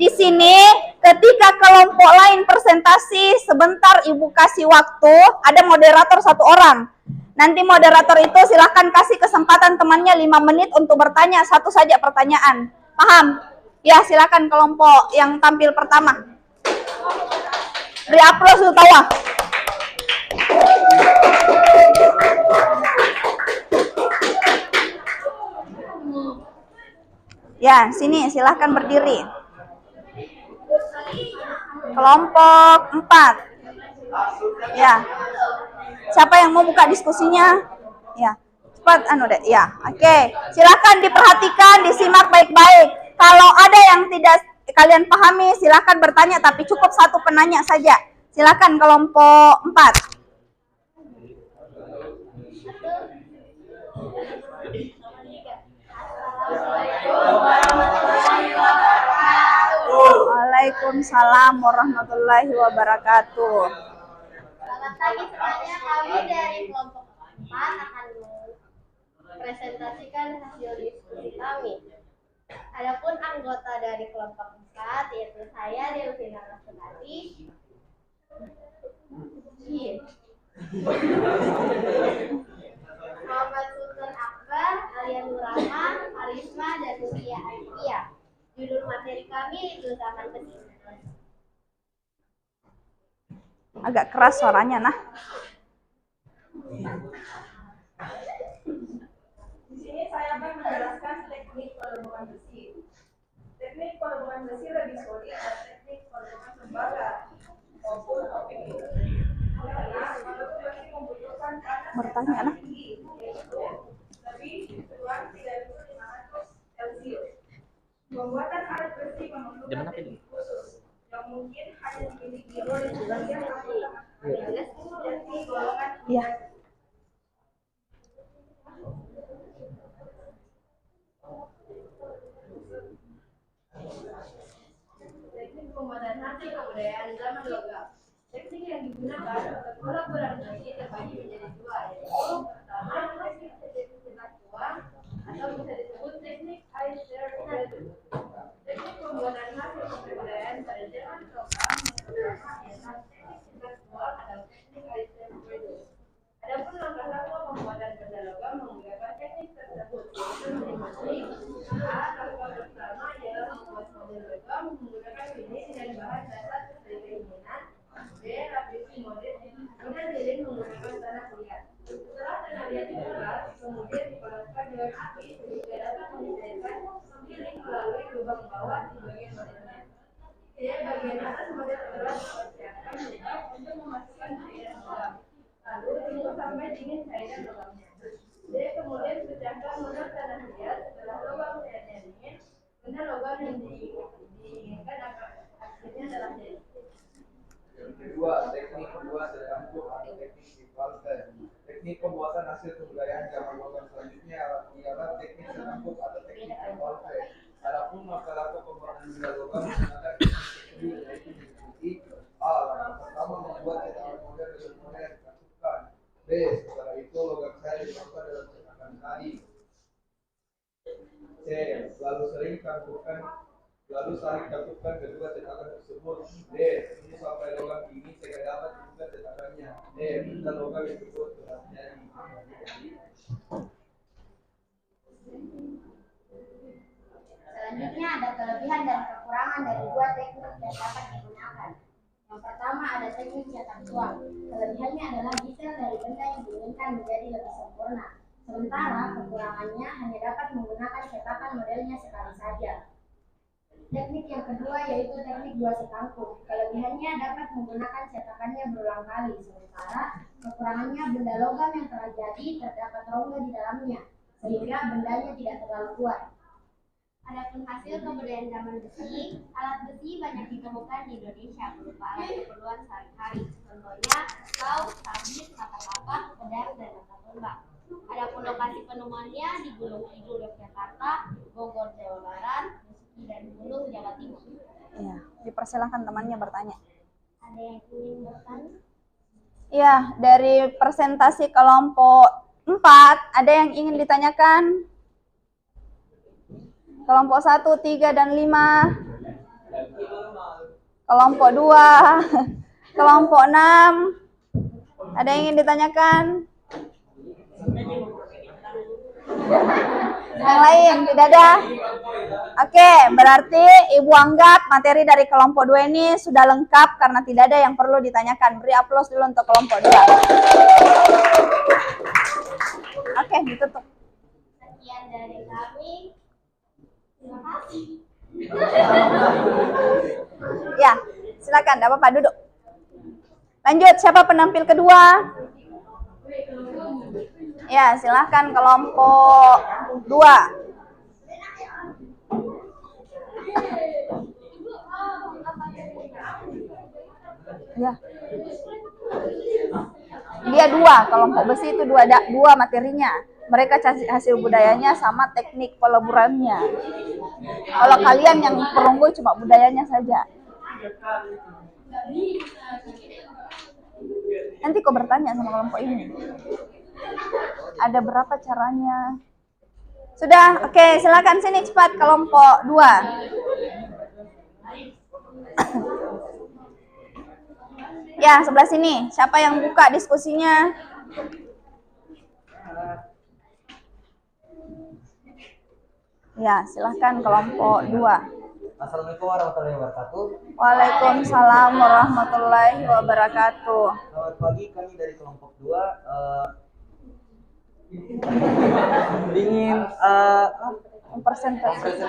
di sini ketika kelompok lain presentasi, sebentar Ibu kasih waktu, ada moderator 1 orang. Nanti moderator itu silahkan kasih kesempatan temannya 5 menit untuk bertanya, 1 saja pertanyaan. Paham? Ya, silakan kelompok yang tampil pertama. Beri aplaus dulu tawa. Ya, sini silahkan berdiri. Kelompok 4. Ya. Siapa yang mau buka diskusinya? Ya. Cepat deh. Ya. Oke. Silakan diperhatikan, disimak baik-baik. Kalau ada yang tidak kalian pahami, silakan bertanya, tapi cukup 1 penanya saja. Silakan kelompok 4. Waalaikumsalam warahmatullahi wabarakatuh. Selamat pagi semuanya, kami dari kelompok 4 akan mempresentasikan hasil diskusi kami. Adapun anggota dari kelompok 4 yaitu saya Delvina Rasulati, Muhammad Sultan Akbar, Alia Nurama, Arisma, dan Mutia Arifia. Judul materi kami filsafat besi. Agak keras suaranya, nah. Di sini saya akan menjelaskan teknik pengembangan besi. Teknik pengembangan besi lebih solid dan teknik pengembangan tembaga maupun topik itu. Bertanya, nah. Lebih kurang 3.500 Celcius. Pembuatan alat besi memerlukan teknik khusus yang mungkin hanya dimiliki oleh sebagian anggota masyarakat yakni golongan. Iya. Teknik pembuatan hasil kebudayaan zaman logam. Teknik yang digunakan untuk kolaborasi besi terbagi menjadi 2, yaitu pertama teknik cetak uang atau bisa disebut teknik ice-share method. Teknik pembuatan hasil kebudayaan pada zaman logam pertama ialah teknik cetak uang atau teknik ice-share method. Adapun langkah awal pembuatan benda logam menggunakan teknik tersebut, yaitu menikmati A. Langkah pertama ialah membuat model logam menggunakan lilin dan bahan dasar sesuai keinginan. B. Lapisi model dengan lilin menggunakan tanah liat. Setelah tanah liat dibakar, kemudian dipanaskan dengan api sehingga dapat mencairkan lilin melalui lubang bawah di bagian modelnya. bagian atas model telah dipersiapkan untuk memasukkan cairan logam. Lalu tunggu sampai dingin cairan logamnya. D. Kemudian pecahkan model tanah liat. Setelah logam cairnya dingin, benda logam yang diinginkan akhirnya adalah D. Yang kedua, teknik membuat tercampur atau teknik dipalkan. Teknik pembuatan hasil kebudayaan zaman logam selanjutnya ialah teknik tercampur atau teknik dipalkan. Adapun masalah pembuatan benda logam menggunakan teknik yaitu mengikuti A. Langkah pertama membuat cetakan model dengan model yang dimasukkan. B. Setelah itu logam cair dimasukkan dalam cetakan tadi. C. Lalu saling campurkan kedua cetakan tersebut. D. Tunggu sampai logam dingin sehingga dapat dibuka cetakannya. D. Benda logam yang tersebut telah jadi. Selanjutnya ada kelebihan dan kekurangan dari dua teknik yang dapat digunakan. Yang pertama ada teknik cetak tuang. Kelebihannya adalah detail dari benda yang diinginkan menjadi lebih sempurna. Sementara kekurangannya hanya dapat menggunakan cetakan modelnya sekali saja. Teknik yang kedua yaitu teknik dua sekangkung. Kelebihannya dapat menggunakan cetakannya berulang kali. Sementara kekurangannya benda logam yang telah jadi terdapat rongga di dalamnya, sehingga bendanya tidak terlalu kuat. Adapun hasil kebudayaan zaman besi, alat besi banyak ditemukan di Indonesia berupa alat keperluan sehari-hari. Contohnya pisau, sabit, kapak-kapak, pedang, dan mata tombak. Adapun lokasi penemuannya di Gunung Kidul Yogyakarta, Bogor Jawa Barat, Besuki dan Hulu Jawa Timur. Iya, dipersilahkan temannya bertanya. Ada yang ingin bertanya? Iya, dari presentasi kelompok 4, ada yang ingin ditanyakan? Kelompok 1, 3, dan 5. Kelompok 2. Kelompok 6. Ada yang ingin ditanyakan? Yang lain? Tidak ada? Oke, berarti Ibu anggap materi dari kelompok 2 ini sudah lengkap karena tidak ada yang perlu ditanyakan. Beri aplaus dulu untuk kelompok 2. Oke, ditutup. Sekian dari kami. Terima kasih. Ya, silakan, tidak apa-apa, duduk. Lanjut, siapa penampil kedua? Ya, silakan kelompok 2. Ya. Dia 2, kelompok besi itu dua materinya. Mereka cari hasil budayanya sama teknik peleburannya. Kalau kalian yang perunggu cuma budayanya saja. Nanti kau bertanya sama kelompok ini. Ada berapa caranya? Sudah, oke, silakan sini cepat kelompok 2. Ya, sebelah sini. Siapa yang buka diskusinya? Ya, silahkan kelompok 2. Assalamualaikum warahmatullahi wabarakatuh. Waalaikumsalam warahmatullahi wabarakatuh. Selamat pagi, kami dari kelompok 2 ingin mempresentasikan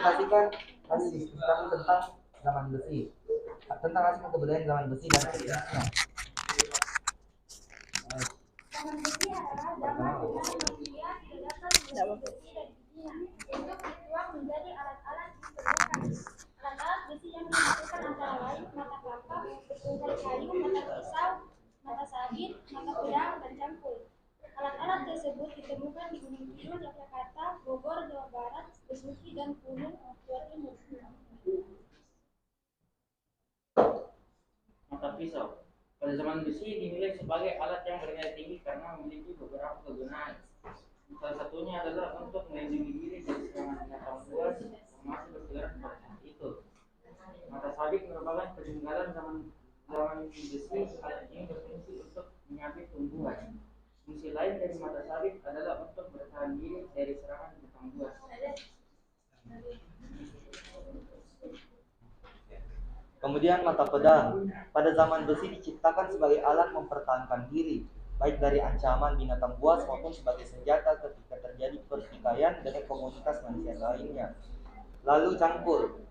kami diskusikan tentang zaman besi, tentang hasil kebudayaan zaman besi dan tekniknya. Zaman besi adalah zaman di mana manusia tidak dapat menggunakan besi dan besinya untuk dituang menjadi alat-alat diperlukan. Alat-alat besi yang dibutuhkan antara lain mata kelapa, tunggal kayu, mata pisau, mata sabit, mata pedang, dan cangkul. Alat-alat tersebut ditemukan di Gunung Kidul, Yogyakarta, Bogor, Jawa Barat, Besuki, dan Gunung Jawa Timur. Mata pisau pada zaman besi dinilai sebagai alat yang bernilai tinggi karena memiliki beberapa kegunaan. Salah satunya adalah untuk melindungi diri dari serangan binatang buas yang masih berkeliaran pada saat itu. Mata sabit merupakan peninggalan zaman besi. Alat ini berfungsi untuk menyabit tumbuhan. Fungsi lain dari mata sabit adalah untuk bertahan diri dari serangan binatang buas. Kemudian mata pedang. Pada zaman besi diciptakan sebagai alat mempertahankan diri, baik dari ancaman binatang buas maupun sebagai senjata ketika terjadi pertikaian dengan komunitas manusia lainnya. Lalu cangkul.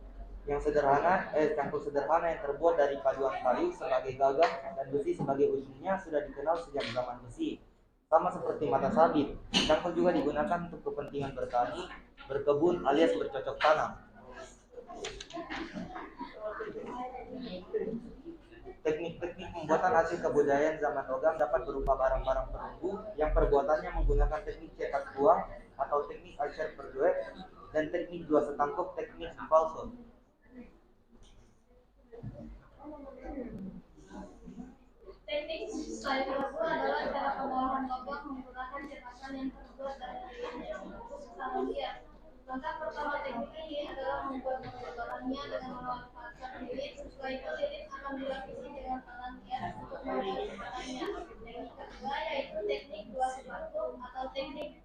cangkul sederhana yang terbuat dari paduan kayu sebagai gagang dan besi sebagai ujungnya sudah dikenal sejak zaman besi. Sama seperti mata sabit, cangkul juga digunakan untuk kepentingan bertani, berkebun alias bercocok tanam. Teknik-teknik pembuatan hasil kebudayaan zaman logam dapat berupa barang-barang perunggu yang perbuatannya menggunakan teknik cetak tuang atau teknik acer perduet dan teknik dua setangkup teknik falso. Teknik slide adalah cara pengolahan logam menggunakan cetakan yang terbuat dari lilin yang membungkus salon liat. Langkah pertama teknik ini adalah membuat potongannya dengan memanfaatkan lilin. Setelah itu lilin akan dilapisi dengan talan liat untuk membuat cetakannya. Teknik kedua yaitu teknik dua setangkup atau teknik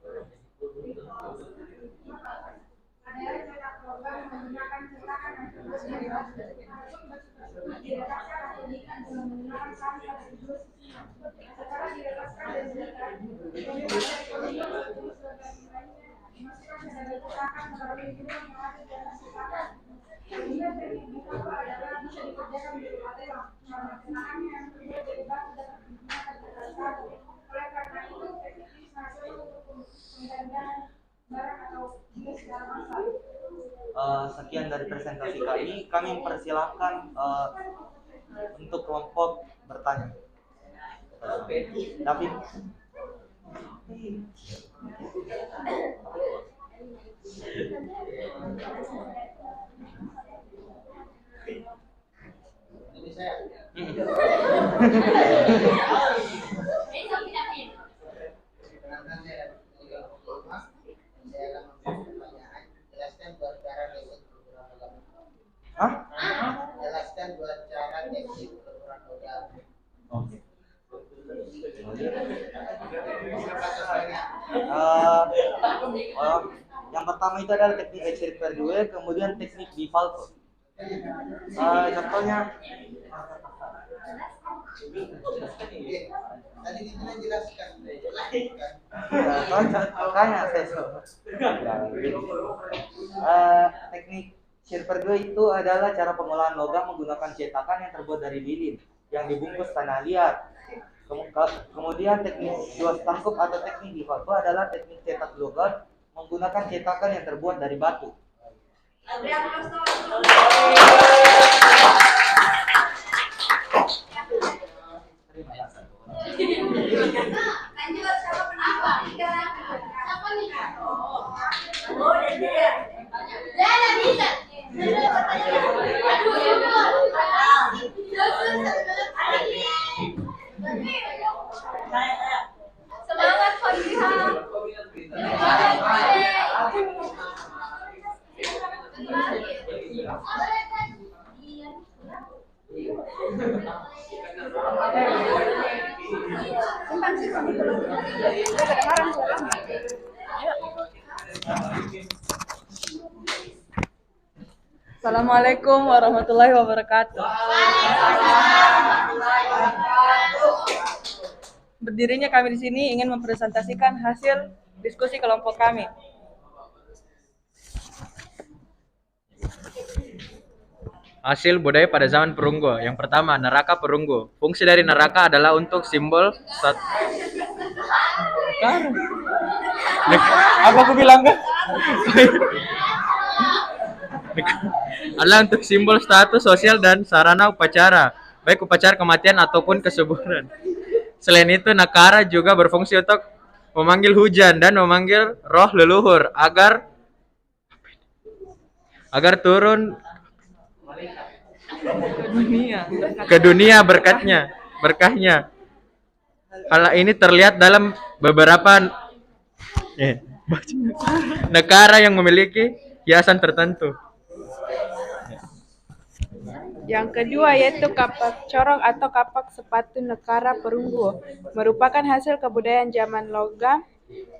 adalah cetak logam menggunakan cetakan yang terbuat dari batu. Diletakkan atau diikat dengan menggunakan kayu atau jurus. Setelah diletakkan dan diikat, dimasukkan ke dalam cetakan melalui gulung yang ada di atas cetakan. Kemudian teknik dicoba adalah bisa dikerjakan di rumah tembak karena cetakannya yang terbuat dari batu dapat digunakan berkali-kali. Oleh karena itu, teknik ini sangat cocok untuk penggantian barang atau jenis secara massal. Sekian dari presentasi kami mempersilahkan untuk kelompok bertanya. David. Ini saya. Perkenalkan saya Mas. Saya akan memberi pertanyaan. Jelaskan dua cara teknik pengukuran logam. Jelaskan dua cara teknik pengukuran logam. Oke. Yang pertama itu adalah teknik acer perduet, kemudian teknik bivalve. Contohnya Tadi dijelaskan. Makanya teknik acer perduet itu adalah cara pengolahan logam menggunakan cetakan yang terbuat dari lilin yang dibungkus tanah liat. Kemudian teknik dua setangkup atau teknik bivalve adalah teknik cetak logam menggunakan cetakan yang terbuat dari batu. Lanjut, siapa penapa? Siapa nih? Oh, dia. Dia bisa. Semangat Fadhiha. Assalamualaikum warahmatullahi wabarakatuh. Berdirinya kami di sini ingin mempresentasikan hasil diskusi kelompok kami. Hasil budaya pada zaman perunggu. Yang pertama, neraka perunggu. Fungsi dari neraka adalah untuk simbol apa aku bilang kan? Adalah untuk simbol status sosial dan sarana upacara, baik upacara kematian ataupun kesuburan. Selain itu, nakara juga berfungsi untuk memanggil hujan dan memanggil roh leluhur agar turun ke dunia berkahnya. Hal ini terlihat dalam beberapa negara yang memiliki hiasan tertentu. Yang kedua yaitu kapak corong atau kapak sepatu negara perunggu, merupakan hasil kebudayaan zaman logam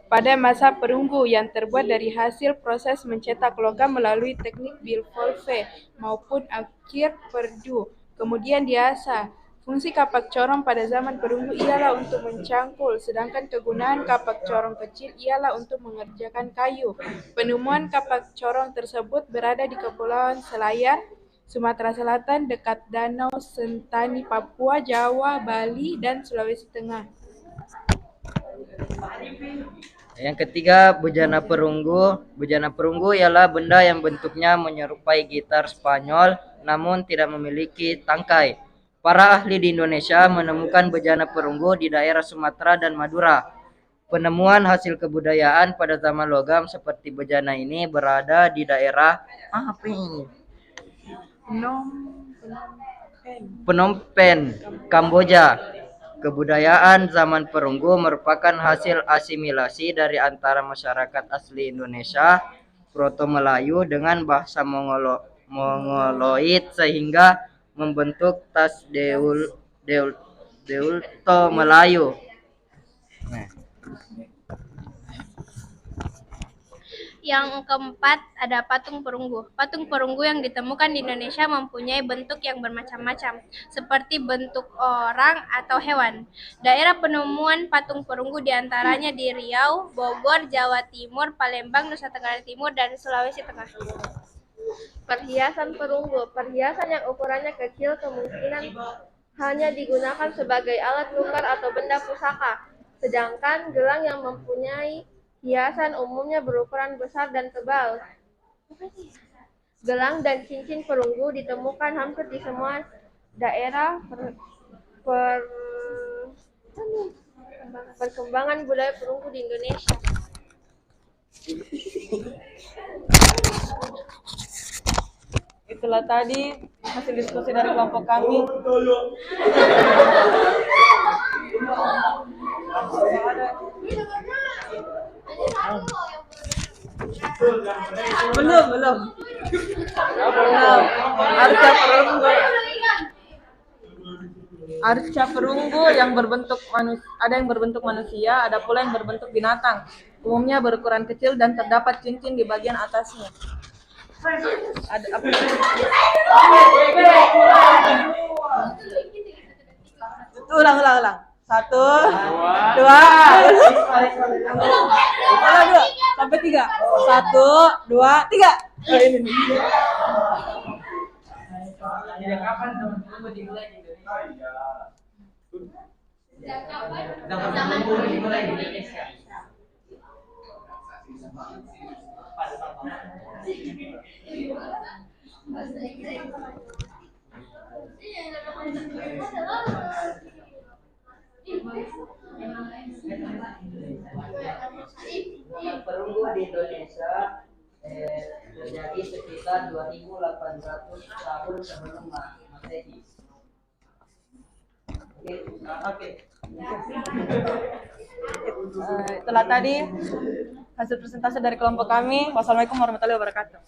pada masa perunggu yang terbuat dari hasil proses mencetak logam melalui teknik bivalve maupun acer perdu, kemudian diasah. Fungsi kapak corong pada zaman perunggu ialah untuk mencangkul, sedangkan kegunaan kapak corong kecil ialah untuk mengerjakan kayu. Penemuan kapak corong tersebut berada di Kepulauan Selayar, Sumatera Selatan, dekat Danau Sentani, Papua, Jawa, Bali, dan Sulawesi Tengah. Yang ketiga, bejana perunggu. Bejana perunggu ialah benda yang bentuknya menyerupai gitar Spanyol namun tidak memiliki tangkai. Para ahli di Indonesia menemukan bejana perunggu di daerah Sumatera dan Madura. Penemuan hasil kebudayaan pada zaman logam seperti bejana ini berada di daerah Phnom Penh, Kamboja. Kebudayaan zaman perunggu merupakan hasil asimilasi dari antara masyarakat asli Indonesia, Proto-Melayu dengan bahasa Mongoloid sehingga membentuk tas Deulto Melayu. Yang keempat ada patung perunggu. Patung perunggu yang ditemukan di Indonesia mempunyai bentuk yang bermacam-macam, seperti bentuk orang atau hewan. Daerah penemuan patung perunggu diantaranya di Riau, Bogor, Jawa Timur, Palembang, Nusa Tenggara Timur, dan Sulawesi Tengah. Perhiasan perunggu. Perhiasan yang ukurannya kecil kemungkinan hanya digunakan sebagai alat tukar atau benda pusaka. Sedangkan gelang yang mempunyai hiasan umumnya berukuran besar dan tebal. Gelang dan cincin perunggu ditemukan hampir di semua daerah perkembangan budaya perunggu di Indonesia. Itulah tadi hasil diskusi dari kelompok kami. Belum. Arca perunggu yang berbentuk ada yang berbentuk manusia, ada pula yang berbentuk binatang. Umumnya berukuran kecil dan terdapat cincin di bagian atasnya. Ulang. 1, 2, 3. 1, 2, 3. Ini nih. Kapan teman-teman dimulai di Indonesia? Dimulai di Indonesia. Perunggu di Indonesia terjadi sekitar 2.800 tahun sebelum Masehi. Oke. Itulah tadi hasil presentasi dari kelompok kami. Wassalamualaikum warahmatullahi wabarakatuh.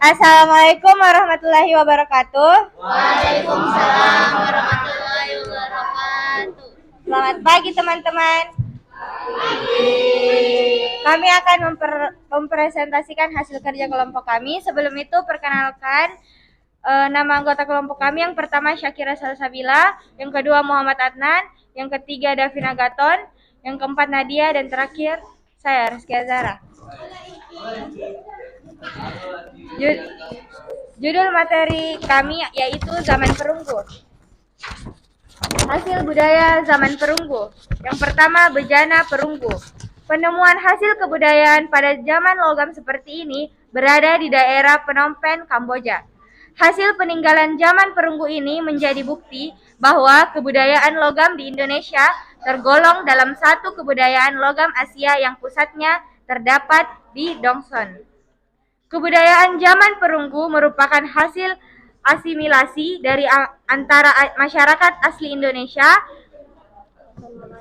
Assalamualaikum warahmatullahi wabarakatuh. Waalaikumsalam warahmatullahi wabarakatuh. Selamat pagi teman-teman. Kami akan mempresentasikan hasil kerja kelompok kami. Sebelum itu perkenalkan nama anggota kelompok kami. Yang pertama Syakira Salsabila, yang kedua Muhammad Adnan, yang ketiga Davina Gaton, yang keempat Nadia, dan terakhir saya Rizky Azhara. Judul materi kami yaitu Zaman Perunggu. Hasil budaya zaman perunggu. Yang pertama, bejana perunggu. Penemuan hasil kebudayaan pada zaman logam seperti ini berada di daerah Phnom Penh, Kamboja. Hasil peninggalan zaman perunggu ini menjadi bukti bahwa kebudayaan logam di Indonesia tergolong dalam satu kebudayaan logam Asia yang pusatnya terdapat di Dongson. Kebudayaan zaman perunggu merupakan hasil asimilasi dari antara masyarakat asli Indonesia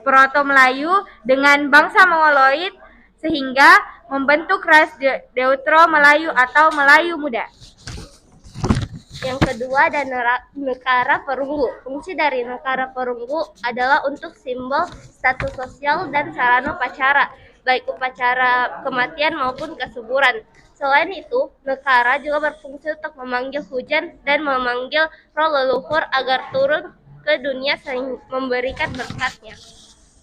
Proto Melayu dengan bangsa Mongoloid sehingga membentuk ras Deutero Melayu atau Melayu Muda. Yang kedua ada Nekara Perunggu. Fungsi dari Nekara Perunggu adalah untuk simbol status sosial dan sarana upacara, baik upacara kematian maupun kesuburan. Selain itu, Nekara juga berfungsi untuk memanggil hujan dan memanggil roh leluhur agar turun ke dunia sehingga memberikan berkatnya.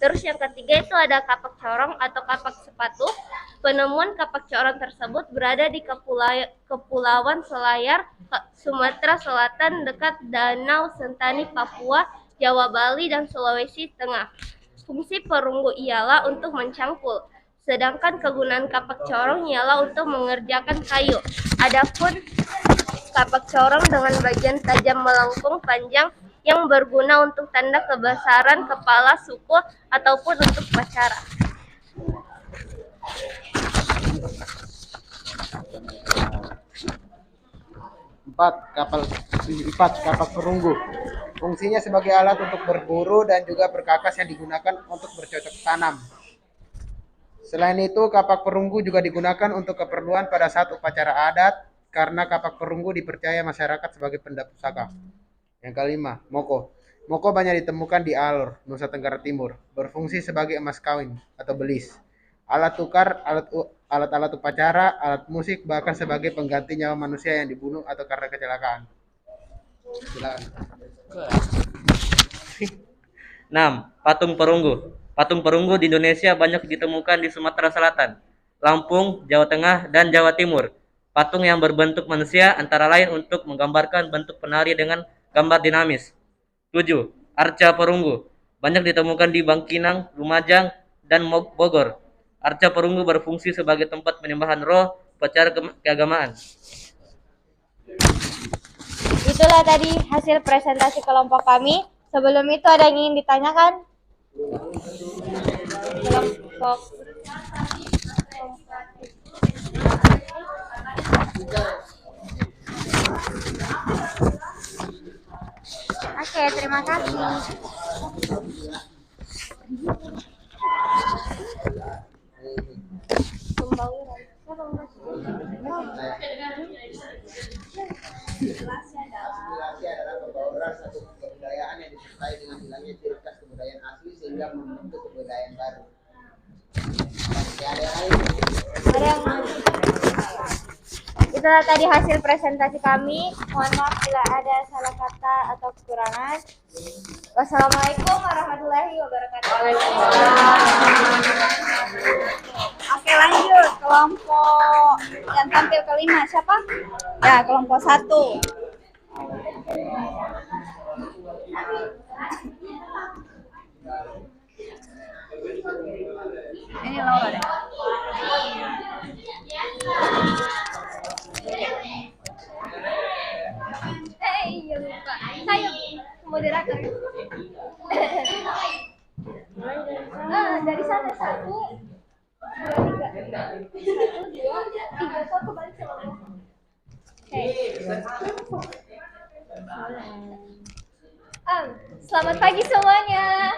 Terus yang ketiga itu ada kapak corong atau kapak sepatu. Penemuan kapak corong tersebut berada di Kepulauan Selayar, Sumatera Selatan dekat Danau Sentani, Papua, Jawa, Bali, dan Sulawesi Tengah. Fungsi perunggu ialah untuk mencangkul, sedangkan kegunaan kapak corong ialah untuk mengerjakan kayu. Adapun kapak corong dengan bagian tajam melengkung panjang yang berguna untuk tanda kebesaran kepala suku ataupun untuk upacara. Kapak perunggu. Fungsinya sebagai alat untuk berburu dan juga berkakas yang digunakan untuk bercocok tanam. Selain itu, kapak perunggu juga digunakan untuk keperluan pada saat upacara adat karena kapak perunggu dipercaya masyarakat sebagai benda pusaka. Yang kelima, moko. Moko banyak ditemukan di Alor, Nusa Tenggara Timur, berfungsi sebagai emas kawin atau belis, alat tukar, alat-alat upacara, alat musik, bahkan sebagai pengganti nyawa manusia yang dibunuh atau karena kecelakaan. Silakan. 6. Patung perunggu. Patung perunggu di Indonesia banyak ditemukan di Sumatera Selatan, Lampung, Jawa Tengah, dan Jawa Timur. Patung yang berbentuk manusia antara lain untuk menggambarkan bentuk penari dengan gambar dinamis. 7. Arca perunggu. Banyak ditemukan di Bangkinang, Lumajang, dan Bogor. Arca perunggu berfungsi sebagai tempat penyembahan roh, upacara keagamaan. Itulah tadi hasil presentasi kelompok kami. Sebelum itu ada yang ingin ditanyakan? Kelompok Oke, terima kasih. Asimilasi adalah pembauran satu kebudayaan yang disertai dengan hilangnya ciri khas kebudayaan asli sehingga membentuk kebudayaan baru. Itulah tadi hasil presentasi kami. Mohon maaf bila ada salah kata atau kekurangan. Wassalamualaikum warahmatullahi wabarakatuh. Oke, lanjut. Kelompok yang tampil kelima siapa? Ya, kelompok 1. Ini Laura deh. Iya lupa. Saya moderator. Dari sana 1, 2, 3. 1, 2, 3. Kok kembali ke kelompok? Selamat pagi semuanya.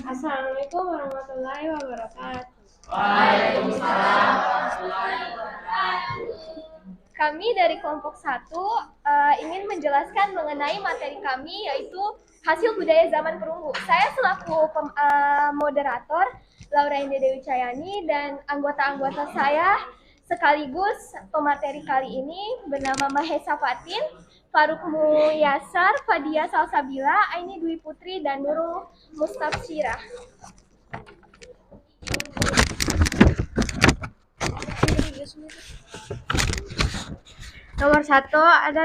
Assalamualaikum warahmatullahi wabarakatuh. Waalaikumsalam warahmatullahi wabarakatuh. Kami dari kelompok 1 ingin menjelaskan mengenai materi kami yaitu hasil budaya zaman perunggu. Saya selaku moderator Laura Indah Dewi Cayani dan anggota-anggota saya sekaligus pemateri kali ini bernama Mahesa Fatin, Faruk Muyasar, Fadia Salsabila, Aini Dwi Putri, dan Nurul Mustafsirah. Nomor 1 ada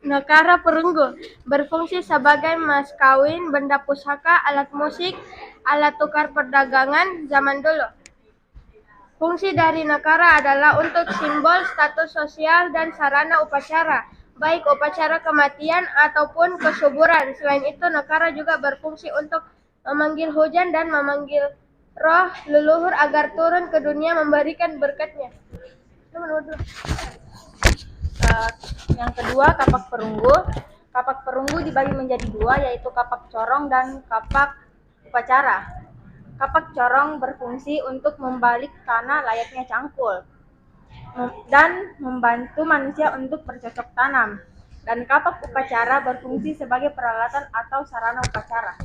Nekara Perunggu, berfungsi sebagai mas kawin, benda pusaka, alat musik, alat tukar perdagangan zaman dulu. Fungsi dari Nekara adalah untuk simbol status sosial dan sarana upacara, baik upacara kematian ataupun kesuburan. Selain itu, Nekara juga berfungsi untuk memanggil hujan dan memanggil roh leluhur agar turun ke dunia memberikan berkatnya. Yang kedua, kapak perunggu. Kapak perunggu dibagi menjadi dua, yaitu kapak corong dan kapak upacara. Kapak corong berfungsi untuk membalik tanah layaknya cangkul dan membantu manusia untuk bercocok tanam. Dan kapak upacara berfungsi sebagai peralatan atau sarana upacara.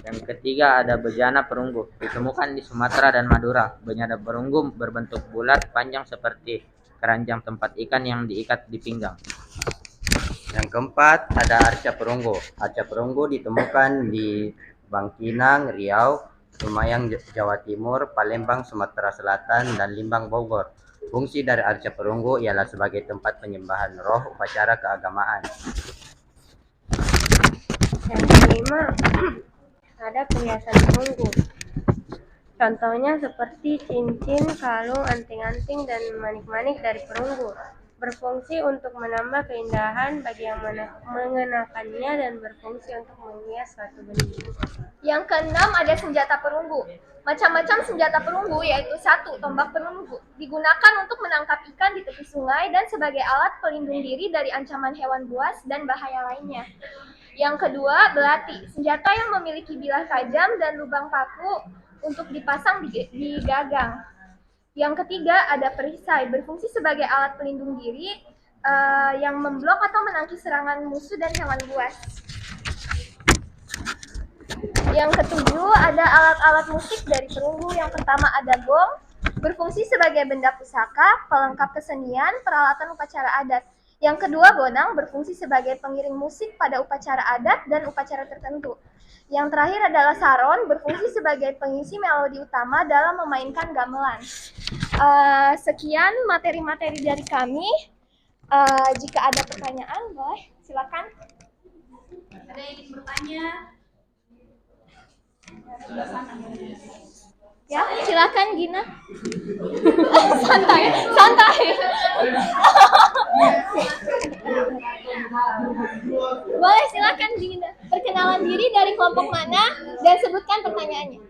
Yang ketiga ada bejana perunggu, ditemukan di Sumatera dan Madura. Bejana perunggu berbentuk bulat panjang seperti keranjang tempat ikan yang diikat di pinggang. Yang keempat ada arca perunggu. Arca perunggu ditemukan di Bangkinang, Riau, Semayang, Jawa Timur, Palembang, Sumatera Selatan, dan Limbang, Bogor. Fungsi dari arca perunggu ialah sebagai tempat penyembahan roh upacara keagamaan. Yang kelima ada perhiasan perunggu. Contohnya seperti cincin, kalung, anting-anting, dan manik-manik dari perunggu. Berfungsi untuk menambah keindahan bagi yang mengenakannya dan berfungsi untuk menghias suatu benda. Yang keenam ada senjata perunggu. Macam-macam senjata perunggu yaitu 1. Tombak perunggu digunakan untuk menangkap ikan di tepi sungai dan sebagai alat pelindung diri dari ancaman hewan buas dan bahaya lainnya. Yang kedua, belati, senjata yang memiliki bilah tajam dan lubang paku untuk dipasang di gagang. Yang ketiga, ada perisai, berfungsi sebagai alat pelindung diri yang memblok atau menangkis serangan musuh dan hewan buas. Yang ketujuh, ada alat-alat musik dari perunggu. Yang pertama ada gong, berfungsi sebagai benda pusaka, pelengkap kesenian, peralatan upacara adat. Yang kedua, bonang, berfungsi sebagai pengiring musik pada upacara adat dan upacara tertentu. Yang terakhir adalah saron, berfungsi sebagai pengisi melodi utama dalam memainkan gamelan. Sekian materi-materi dari kami. Jika ada pertanyaan, boleh silakan. Ada yang ingin bertanya? Ya, silakan Gina. Santai, santai. Boleh silakan Gina. Perkenalan diri dari kelompok mana dan sebutkan pertanyaannya.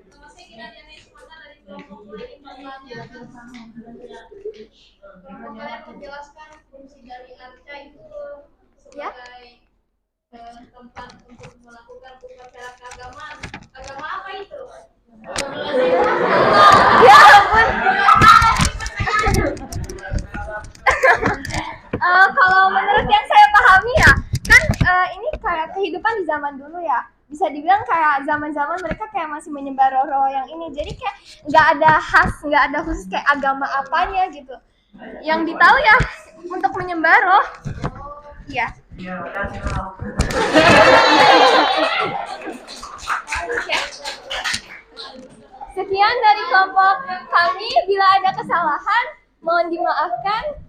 Kalian menjelaskan fungsi dari arca itu sebagai tempat untuk melakukan upacara keagamaan. Agama apa itu? Ya ampun. Kalau menurut yang saya pahami ya, kan ini kayak kehidupan di zaman dulu ya. Bisa dibilang kayak zaman-zaman mereka kayak masih menyebar roh-roh yang ini. Jadi kayak nggak ada khas, nggak ada khusus kayak agama apanya gitu. Yang ditahu ya untuk menyebar roh. Iya. Sekian dari kelompok kami. Bila ada kesalahan, mohon dimaafkan.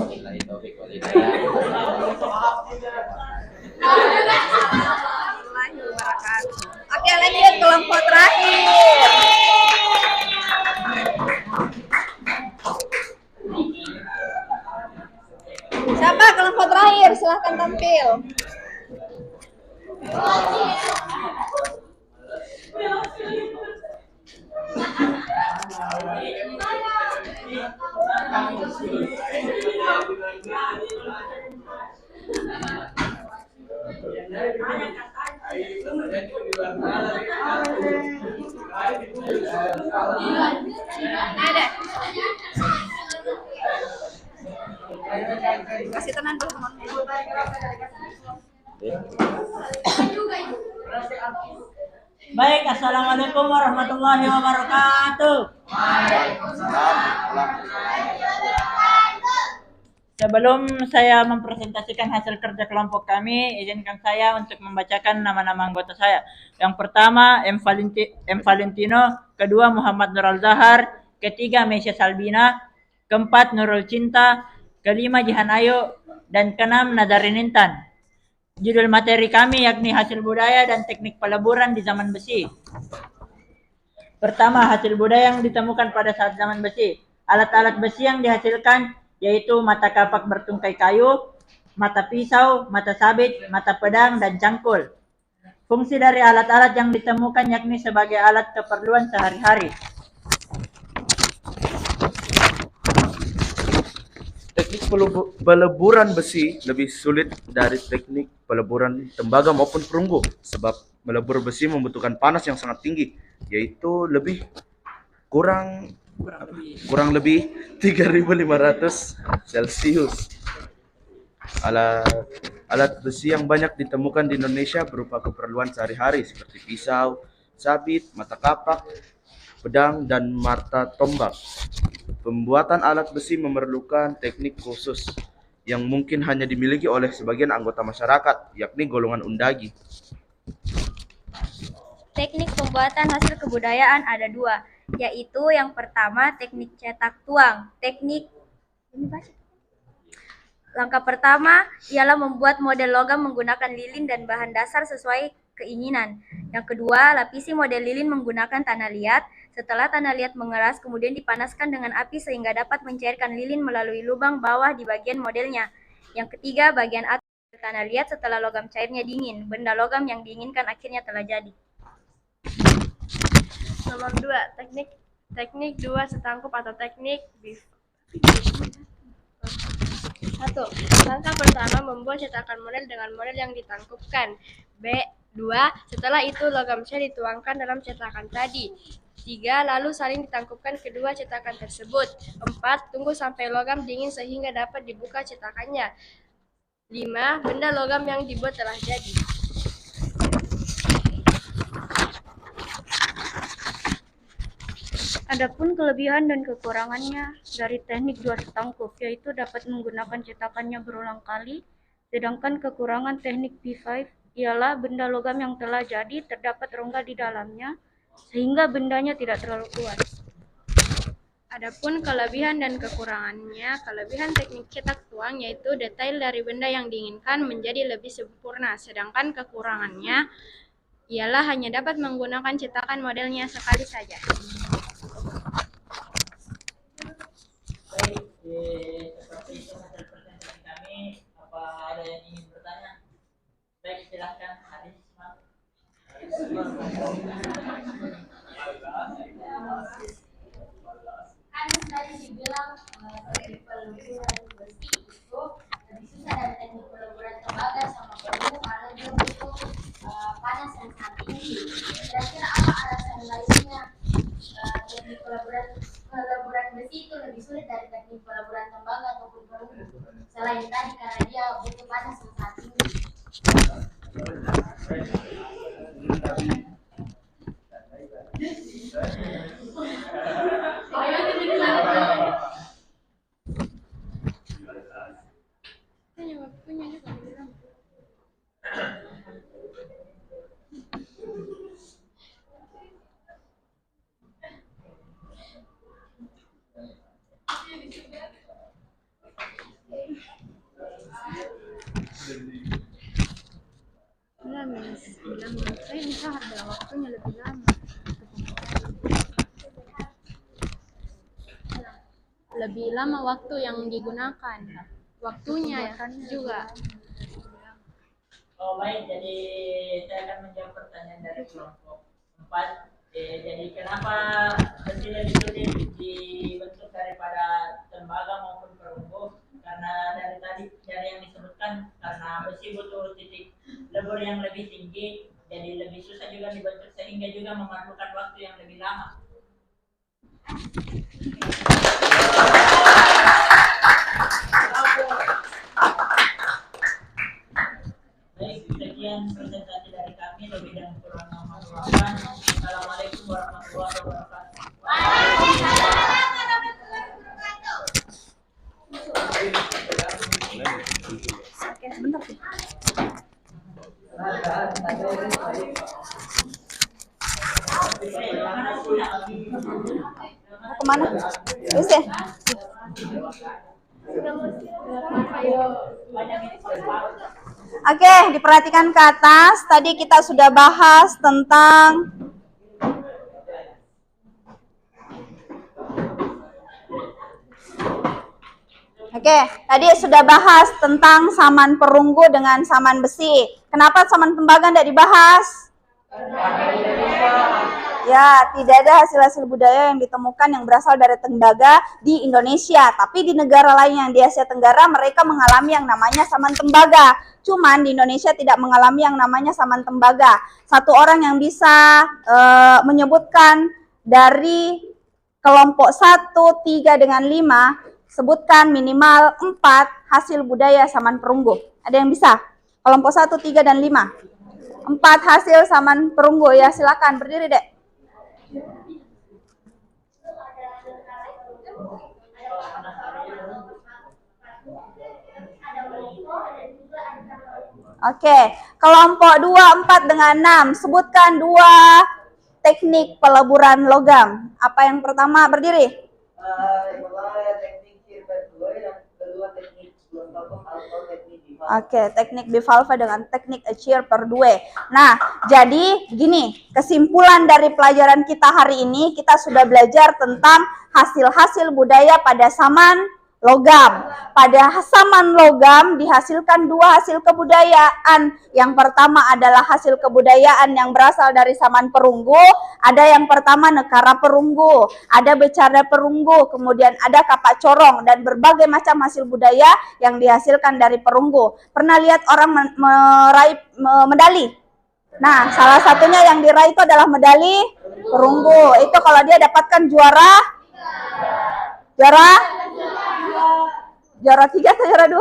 Oke, lanjut kelompok terakhir. Siapa kelompok terakhir? Silahkan tampil. Ada. Kasih tenan dulu teman-teman. Baik, assalamualaikum warahmatullahi wabarakatuh. Sebelum saya mempresentasikan hasil kerja kelompok kami, izinkan saya untuk membacakan nama-nama anggota saya. Yang pertama, M. Valentino, kedua Muhammad Nurul Zahar, ketiga Mesya Salbina, keempat Nurul Cinta, kelima Jihan Ayu, dan keenam Nadarin Intan. Judul materi kami yakni hasil budaya dan teknik peleburan di zaman besi. Pertama, hasil budaya yang ditemukan pada saat zaman besi. Alat-alat besi yang dihasilkan yaitu mata kapak bertungkai kayu, mata pisau, mata sabit, mata pedang, dan cangkul. Fungsi dari alat-alat yang ditemukan yakni sebagai alat keperluan sehari-hari. Teknik peleburan besi lebih sulit dari teknik peleburan tembaga maupun perunggu sebab melebur besi membutuhkan panas yang sangat tinggi, yaitu kurang lebih 3.500 Celcius. Alat besi yang banyak ditemukan di Indonesia berupa keperluan sehari-hari seperti pisau, sabit, mata kapak, pedang, dan marta tombak. Pembuatan alat besi memerlukan teknik khusus yang mungkin hanya dimiliki oleh sebagian anggota masyarakat, yakni golongan undagi. Teknik pembuatan hasil kebudayaan ada dua, yaitu yang pertama teknik cetak tuang. Langkah pertama ialah membuat model logam menggunakan lilin dan bahan dasar sesuai keinginan. Yang kedua, lapisi model lilin menggunakan tanah liat. Setelah tanah liat mengeras, kemudian dipanaskan dengan api sehingga dapat mencairkan lilin melalui lubang bawah di bagian modelnya. Yang ketiga, bagian atas tanah liat setelah logam cairnya dingin. Benda logam yang diinginkan akhirnya telah jadi. Nomor 2, teknik 2 setangkup atau teknik BIF. 1. Langkah pertama membuat cetakan model dengan model yang ditangkupkan. 2. Setelah itu logam cair dituangkan dalam cetakan tadi. 3. Lalu saling ditangkupkan kedua cetakan tersebut. 4. Tunggu sampai logam dingin sehingga dapat dibuka cetakannya. 5. Benda logam yang dibuat telah jadi. Adapun kelebihan dan kekurangannya dari teknik 2 setangkup, yaitu dapat menggunakan cetakannya berulang kali, sedangkan kekurangan teknik B5 ialah benda logam yang telah jadi terdapat rongga di dalamnya, sehingga bendanya tidak terlalu kuat. Adapun kelebihan dan kekurangannya, kelebihan teknik cetak tuang yaitu detail dari benda yang diinginkan menjadi lebih sempurna, sedangkan kekurangannya ialah hanya dapat menggunakan cetakan modelnya sekali saja. Baik, seperti itu hasil presentasi kami. Apa ada yang ingin bertanya? Baik, silahkan Haris. Kan tadi dibilang teknik peleburan besi itu lebih susah dari teknik peleburan tembaga sama perunggu karena dia butuh panas yang sangat tinggi. Kira-kira apa alasan lainnya teknik peleburan besi itu lebih sulit dari teknik peleburan tembaga ataupun perunggu? Selain tadi karena dia butuh panas yang sangat tinggi. Saya bisa ada waktunya lebih lama. Lebih lama waktu yang digunakan, waktunya juga. Oh baik, jadi saya akan menjawab pertanyaan dari kelompok 4. Jadi kenapa besi lebih sulit dibentuk daripada tembaga maupun perunggu? Karena dari yang disebutkan, karena besi butuh titik lebur yang lebih tinggi, jadi lebih susah juga dibentuk sehingga juga memerlukan waktu yang lebih lama. Baik, sekian presentasi dari kami. Lebih dan kurang mohon maaf. Assalamualaikum warahmatullahi wabarakatuh. Oke, sebentar sih. Mau kemana? Terus ya? Oke, diperhatikan ke atas. Tadi kita sudah bahas tentang tadi sudah bahas tentang saman perunggu dengan saman besi. Kenapa saman tembaga tidak dibahas? Ya, tidak ada hasil-hasil budaya yang ditemukan yang berasal dari tembaga di Indonesia. Tapi di negara lain yang di Asia Tenggara mereka mengalami yang namanya saman tembaga. Cuman di Indonesia tidak mengalami yang namanya saman tembaga. Satu orang yang bisa menyebutkan dari kelompok 1, 3, dengan 5, sebutkan minimal 4 hasil budaya saman perunggu. Ada yang bisa? Kelompok 1, 3, dan 5. 4 hasil saman perunggu, ya silakan berdiri dek. Oke, kelompok 2, 4, dengan 6. Sebutkan 2 teknik peleburan logam. Apa yang pertama? Berdiri. Yang pertama ya teknik Shirper 2, yang kedua teknik Blondstock atau teknik Bivalve. Oke, teknik Bivalve dengan teknik Shirper 2. Nah, jadi gini, kesimpulan dari pelajaran kita hari ini, kita sudah belajar tentang hasil-hasil budaya pada saman logam. Pada saman logam dihasilkan 2 hasil kebudayaan. Yang pertama adalah hasil kebudayaan yang berasal dari saman perunggu. Ada yang pertama Nekara Perunggu, ada Becada Perunggu, kemudian ada Kapak Corong, dan berbagai macam hasil budaya yang dihasilkan dari perunggu. Pernah lihat orang meraih medali? Nah, salah satunya yang diraih itu adalah medali perunggu. Itu kalau dia dapatkan juara 3 atau juara 2?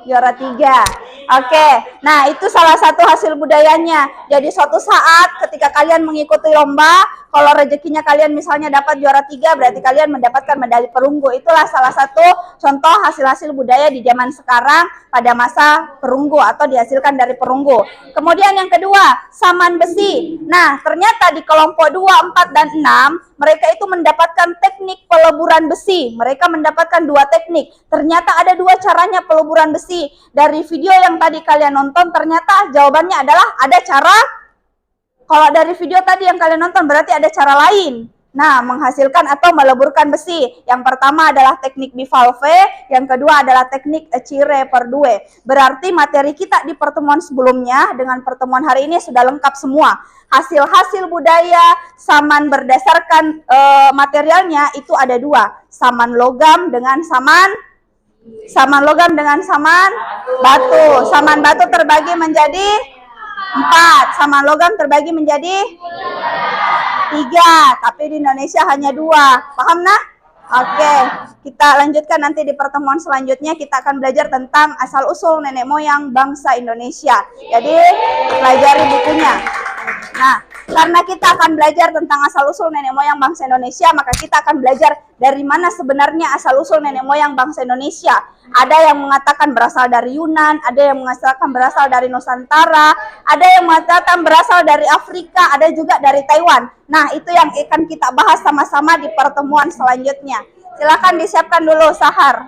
Juara 3. Oke, nah itu salah satu hasil budayanya. Jadi suatu saat ketika kalian mengikuti lomba, kalau rezekinya kalian misalnya dapat juara 3, berarti kalian mendapatkan medali perunggu. Itulah salah satu contoh hasil-hasil budaya di zaman sekarang pada masa perunggu atau dihasilkan dari perunggu. Kemudian yang kedua, saman besi. Nah, ternyata di kelompok 2, 4, dan 6, mereka itu mendapatkan teknik peleburan besi. Mereka mendapatkan 2 teknik. Ternyata ada 2 caranya peleburan besi. Dari video yang tadi kalian nonton, ternyata jawabannya adalah ada cara. Kalau dari video tadi yang kalian nonton, berarti ada cara lain. Nah, menghasilkan atau meleburkan besi. Yang pertama adalah teknik Bivalve, yang kedua adalah teknik Shirper 2. Berarti materi kita di pertemuan sebelumnya dengan pertemuan hari ini sudah lengkap semua. Hasil-hasil budaya saman berdasarkan materialnya itu ada 2. Saman logam dengan saman logam dengan saman batu. Saman batu terbagi menjadi 4. Saman logam terbagi menjadi 3. Tapi di Indonesia hanya 2. Paham nah? Oke, kita lanjutkan nanti di pertemuan selanjutnya. Kita akan belajar tentang asal-usul nenek moyang bangsa Indonesia. Jadi, pelajari bukunya. Nah, karena kita akan belajar tentang asal-usul nenek moyang bangsa Indonesia, maka kita akan belajar dari mana sebenarnya asal-usul nenek moyang bangsa Indonesia. Ada yang mengatakan berasal dari Yunan, ada yang mengatakan berasal dari Nusantara, ada yang mengatakan berasal dari Afrika, ada juga dari Taiwan. Nah, itu yang akan kita bahas sama-sama di pertemuan selanjutnya. Silakan disiapkan dulu sahar.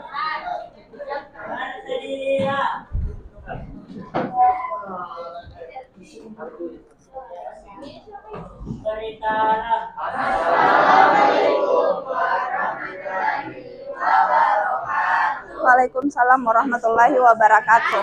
Waalaikumsalam warahmatullahi wabarakatuh.